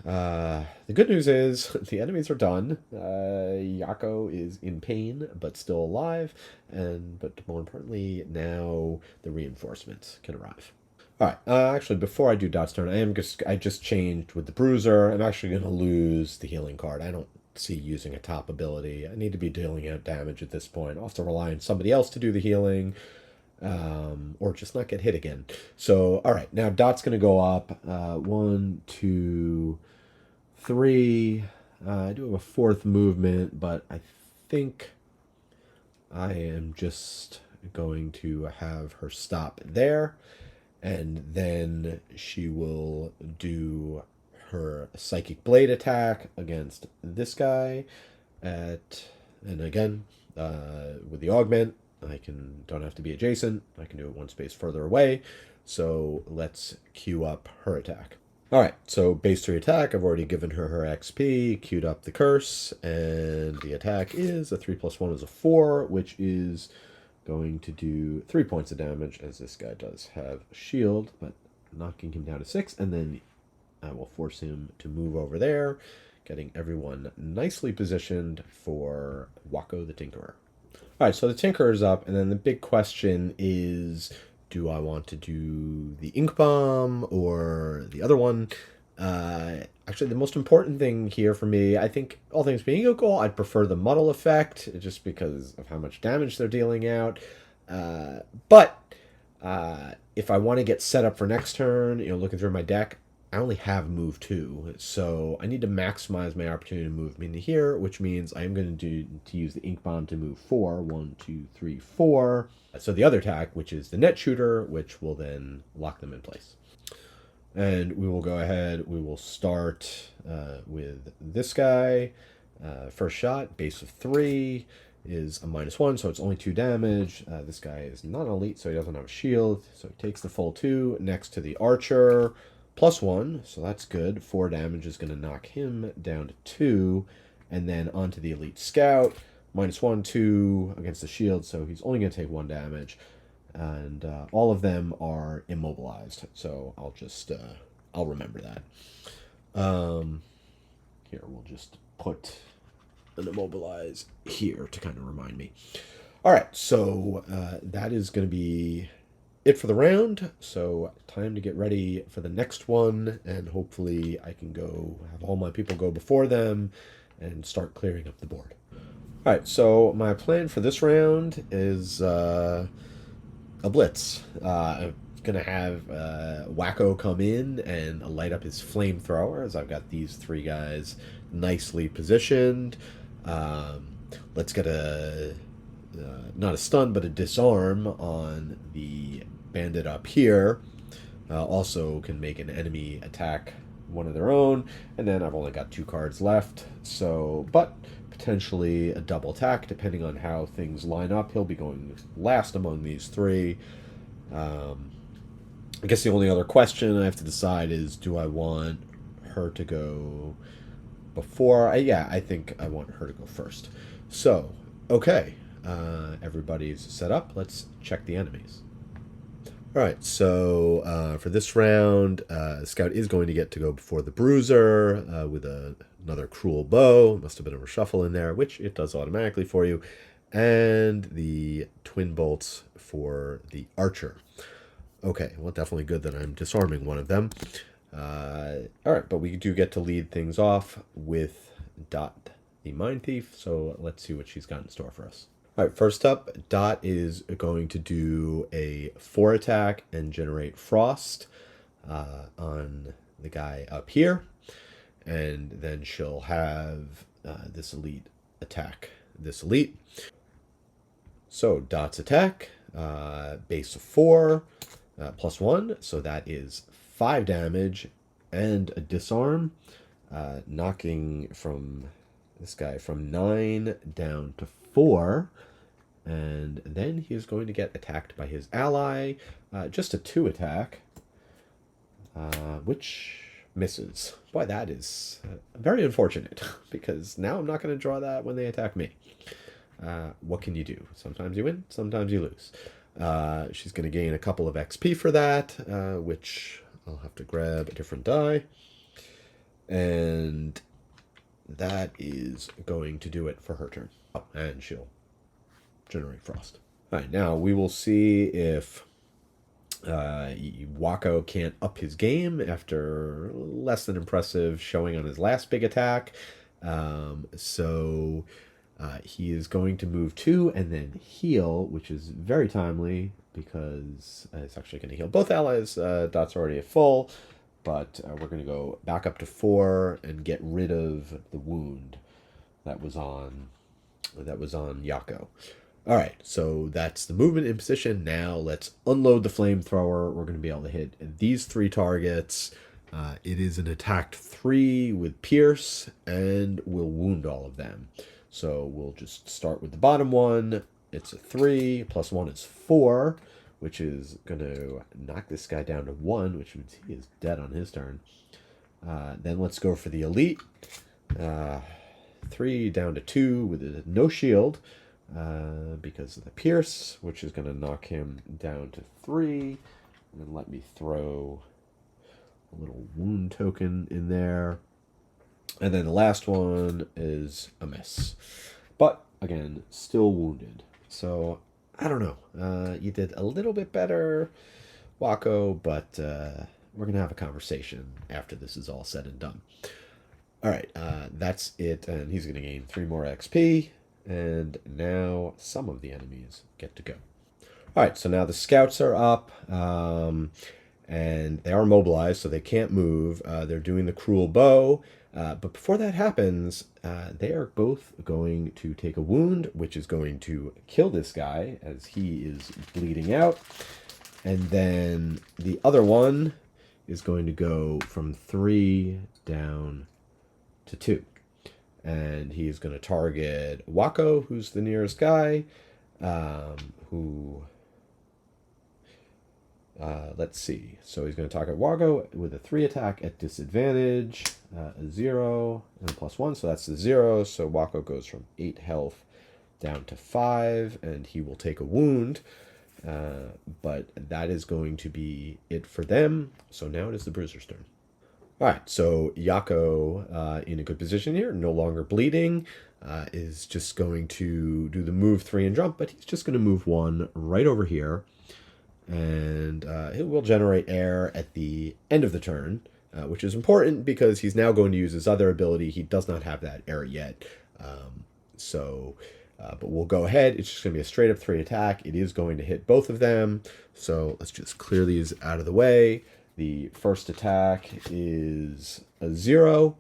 the good news is the enemies are done. Yako is in pain, but still alive, but more importantly, now the reinforcements can arrive. Alright, actually, before I do Dot's turn, I just changed with the Bruiser. I'm actually going to lose the healing card. I don't see using a top ability. I need to be dealing out damage at this point. I'll have to rely on somebody else to do the healing, or just not get hit again. So, alright, now Dot's going to go up. 1, 2, 3. I do have a 4th movement, but I think I am just going to have her stop there. And then she will do her Psychic Blade attack against this guy. And again, with the augment, I don't have to be adjacent. I can do it 1 space further away. So let's queue up her attack. Alright, so base 3 attack. I've already given her XP, queued up the curse, and the attack is a 3 + 1 is a 4, which is going to do 3 points of damage, as this guy does have shield, but knocking him down to 6, and then I will force him to move over there, getting everyone nicely positioned for Wako the Tinkerer. Alright, so the Tinkerer's up, and then the big question is, do I want to do the Ink Bomb or the other one? Actually, the most important thing here for me, I think, all things being equal, I'd prefer the Muddle effect, just because of how much damage they're dealing out. But if I want to get set up for next turn, looking through my deck, I only have move 2, so I need to maximize my opportunity to move into here, which means I am going to use the Ink Bomb to move 4. 1, 2, 3, 4. So the other attack, which is the Net Shooter, which will then lock them in place. And we will go ahead, we will start with this guy. First shot, base of 3 is a -1, so it's only 2 damage. This guy is not elite, so he doesn't have a shield, so he takes the full 2. Next to the archer, +1, so that's good. 4 damage is going to knock him down to 2. And then onto the elite scout, -1, 2 against the shield, so he's only going to take 1 damage. And all of them are immobilized, so I'll just I'll remember that. Here, we'll just put an immobilize here to kind of remind me. All right, so that is going to be it for the round. So time to get ready for the next one, and hopefully I can go have all my people go before them and start clearing up the board. All right, so my plan for this round is a blitz. I'm gonna have Wacko come in and light up his flamethrower, as I've got these 3 guys nicely positioned. Let's get a not a stun, but a disarm on the bandit up here. Also can make an enemy attack one of their own, and then I've only got 2 cards left, so but potentially a double attack depending on how things line up. He'll be going last among these 3. I guess the only other question I have to decide is, do I want her to go before? Yeah, I think I want her to go first. So, okay, everybody's set up. Let's check the enemies. All right, so for this round, Scout is going to get to go before the Bruiser with another Cruel Bow. Must have been a reshuffle in there, which it does automatically for you. And the Twin Bolts for the Archer. Okay, well, definitely good that I'm disarming one of them. All right, but we do get to lead things off with Dot, the Mindthief. So let's see what she's got in store for us. All right, first up, Dot is going to do a 4 attack and generate Frost on the guy up here. And then she'll have this elite attack this elite. So Dot's attack, base of 4, +1, so that is 5 damage and a disarm, knocking from this guy from 9 down to 4. And then he is going to get attacked by his ally, just a 2 attack, which misses. Boy, that is very unfortunate, because now I'm not going to draw that when they attack me. What can you do? Sometimes you win, sometimes you lose. She's going to gain a couple of XP for that, which I'll have to grab a different die. And that is going to do it for her turn. Oh, and she'll generate Frost. All right, now we will see if Wacko can't up his game after less than impressive showing on his last big attack. So he is going to move 2 and then heal, which is very timely because it's actually going to heal both allies. Dot's already at full, but we're going to go back up to 4 and get rid of the wound that was on Yako. All right, so that's the movement in position. Now let's unload the flamethrower. We're going to be able to hit these 3 targets. It is an attacked 3 with Pierce, and we'll wound all of them. So we'll just start with the bottom one. It's a 3, +1 is 4, which is going to knock this guy down to 1, which means he is dead on his turn. Then let's go for the elite. 3 down to 2 with no shield. Because of the Pierce, which is going to knock him down to 3. And then let me throw a little wound token in there. And then the last one is a miss. But, again, still wounded. So, I don't know. You did a little bit better, Wacko, but we're going to have a conversation after this is all said and done. All right, that's it. And he's going to gain 3 more XP. And now some of the enemies get to go. All right, so now the scouts are up, and they are mobilized, so they can't move. They're doing the Cruel Bow. But before that happens, they are both going to take a wound, which is going to kill this guy as he is bleeding out. And then the other one is going to go from 3 down to 2. And he's going to target Wako, who's the nearest guy, let's see. So he's going to target Wako with a 3 attack at disadvantage, a 0, and a +1. So that's the 0. So Wako goes from 8 health down to 5, and he will take a wound. But that is going to be it for them. So now it is the Bruiser's turn. All right, so Yako in a good position here, no longer bleeding, is just going to do the move 3 and jump, but he's just going to move 1 right over here, and it will generate air at the end of the turn, which is important because he's now going to use his other ability. He does not have that air yet, but we'll go ahead. It's just going to be a straight up 3 attack. It is going to hit both of them, so let's just clear these out of the way. The first attack is a 0,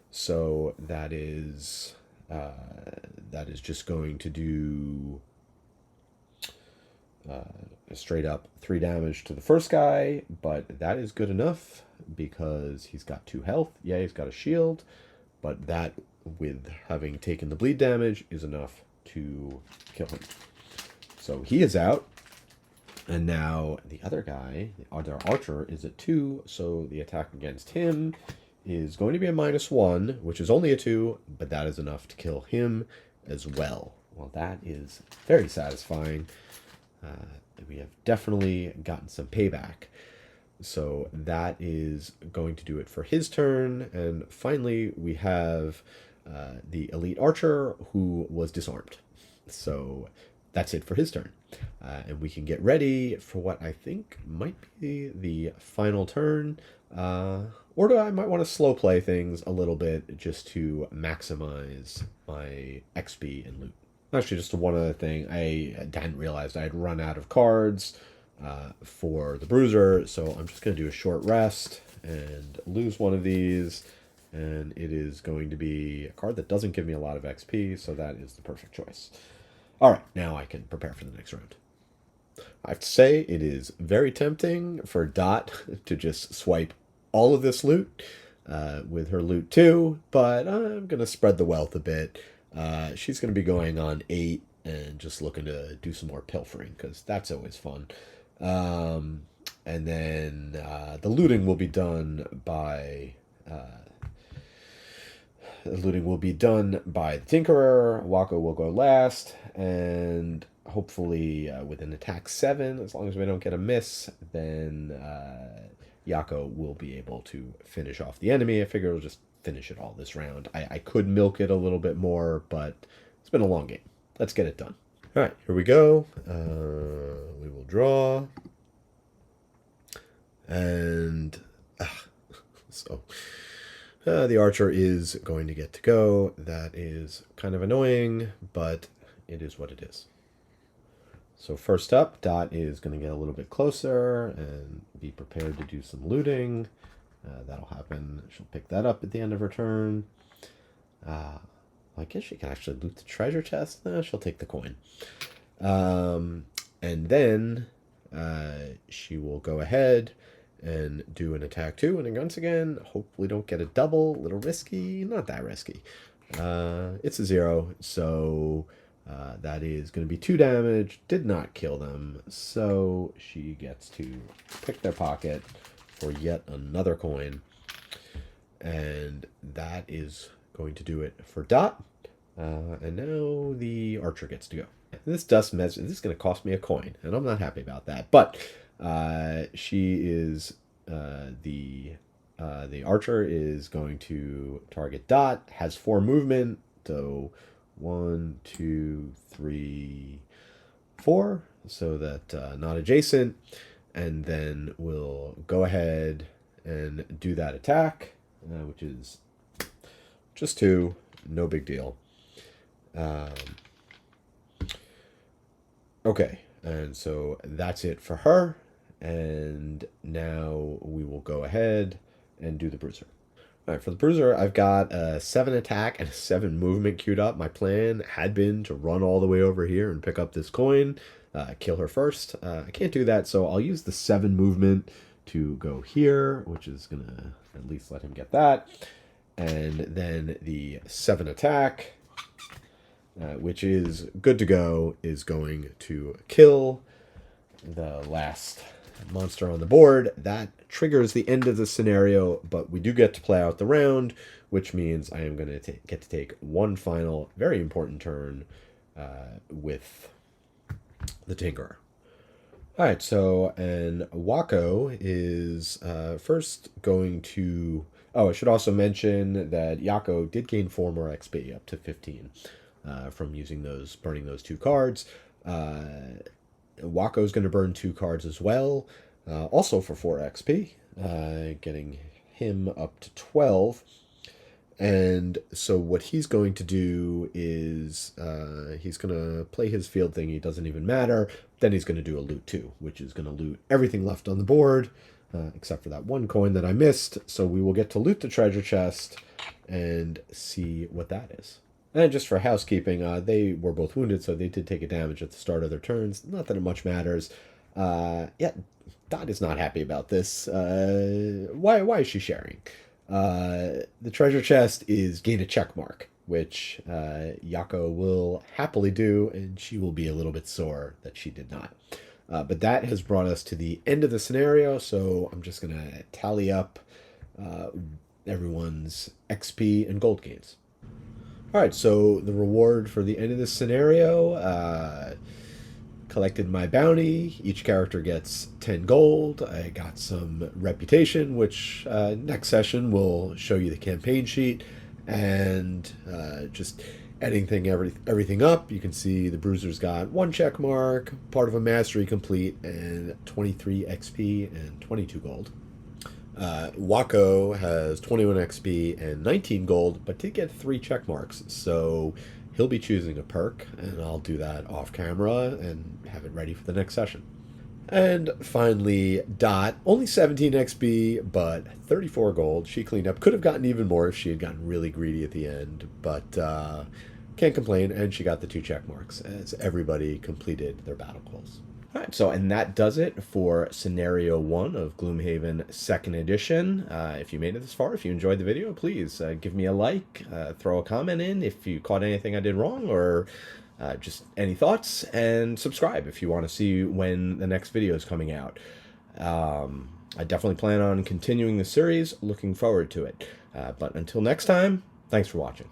so that is just going to do a straight up 3 damage to the first guy, but that is good enough because he's got 2 health. Yeah, he's got a shield, but that, with having taken the bleed damage, is enough to kill him. So he is out. And now the other guy, the other archer, is at 2, so the attack against him is going to be a -1, which is only a 2, but that is enough to kill him as well. Well, that is very satisfying. We have definitely gotten some payback. So that is going to do it for his turn. And finally, we have the elite archer who was disarmed. So that's it for his turn. And we can get ready for what I think might be the final turn. Or I might want to slow play things a little bit just to maximize my XP and loot. Actually, just one other thing. I hadn't realized I had run out of cards for the Bruiser, so I'm just going to do a short rest and lose one of these. And it is going to be a card that doesn't give me a lot of XP, so that is the perfect choice. All right, now I can prepare for the next round. I have to say, it is very tempting for Dot to just swipe all of this loot with her loot too, but I'm going to spread the wealth a bit. She's going to be going on 8 and just looking to do some more pilfering, because that's always fun. And then the looting will be done by... the Tinkerer. Wako will go last, and hopefully with an attack 7, as long as we don't get a miss, then Yako will be able to finish off the enemy. I figure we'll just finish it all this round. I could milk it a little bit more, but it's been a long game. Let's get it done. All right, here we go. We will draw. And the archer is going to get to go. That is kind of annoying, but it is what it is. So first up, Dot is going to get a little bit closer and be prepared to do some looting. That'll happen. She'll pick that up at the end of her turn. I guess she can actually loot the treasure chest. She'll take the coin. And then she will go ahead and do an attack 2. And once again, hopefully don't get a double. A little risky. Not that risky. It's a 0. So that is going to be 2 damage. Did not kill them. So she gets to pick their pocket for yet another coin. And that is going to do it for Dot. And now the archer gets to go. This dust measure, this is going to cost me a coin, and I'm not happy about that. But she is the archer is going to target Dot. Has 4 movement, so 1, 2, 3, 4. So that not adjacent, and then we'll go ahead and do that attack, which is just 2, no big deal. Okay, and so that's it for her, and now we will go ahead and do the Bruiser. All right, for the Bruiser, I've got a 7 attack and a 7 movement queued up. My plan had been to run all the way over here and pick up this coin, kill her first. I can't do that, so I'll use the 7 movement to go here, which is going to at least let him get that. And then the 7 attack, which is good to go, is going to kill the last monster on the board. That triggers the end of the scenario, but we do get to play out the round, which means I am going to get to take one final, very important turn with the Tinkerer. All right, so, and Wako is first going to... Oh, I should also mention that Yako did gain 4 more XP, up to 15, from using those, burning those 2 cards. Wako's going to burn 2 cards as well, also for 4 XP, getting him up to 12. And so what he's going to do is he's going to play his field thing. He doesn't even matter. Then he's going to do a loot 2, which is going to loot everything left on the board, except for that 1 coin that I missed. So we will get to loot the treasure chest and see what that is. And just for housekeeping, they were both wounded, so they did take a damage at the start of their turns. Not that it much matters. Yeah, Dot is not happy about this. Why is she sharing? The treasure chest is gain a check mark, which Yako will happily do, and she will be a little bit sore that she did not. But that has brought us to the end of the scenario, so I'm just going to tally up everyone's XP and gold gains. All right, so the reward for the end of this scenario, collected my bounty. Each character gets 10 gold. I got some reputation, which next session will show you the campaign sheet. And just editing everything up, you can see the Bruiser's got 1 check mark, part of a mastery complete, and 23 XP and 22 gold. Wako has 21 XP and 19 gold, but did get 3 check marks, so he'll be choosing a perk, and I'll do that off camera and have it ready for the next session. And finally, Dot, only 17 XP, but 34 gold. She cleaned up. Could have gotten even more if she had gotten really greedy at the end, but can't complain, and she got the 2 check marks as everybody completed their battle calls. All right, so, and that does it for Scenario 1 of Gloomhaven 2nd Edition. If you made it this far, if you enjoyed the video, please give me a like, throw a comment in if you caught anything I did wrong, or just any thoughts, and subscribe if you want to see when the next video is coming out. I definitely plan on continuing the series, looking forward to it. But until next time, thanks for watching.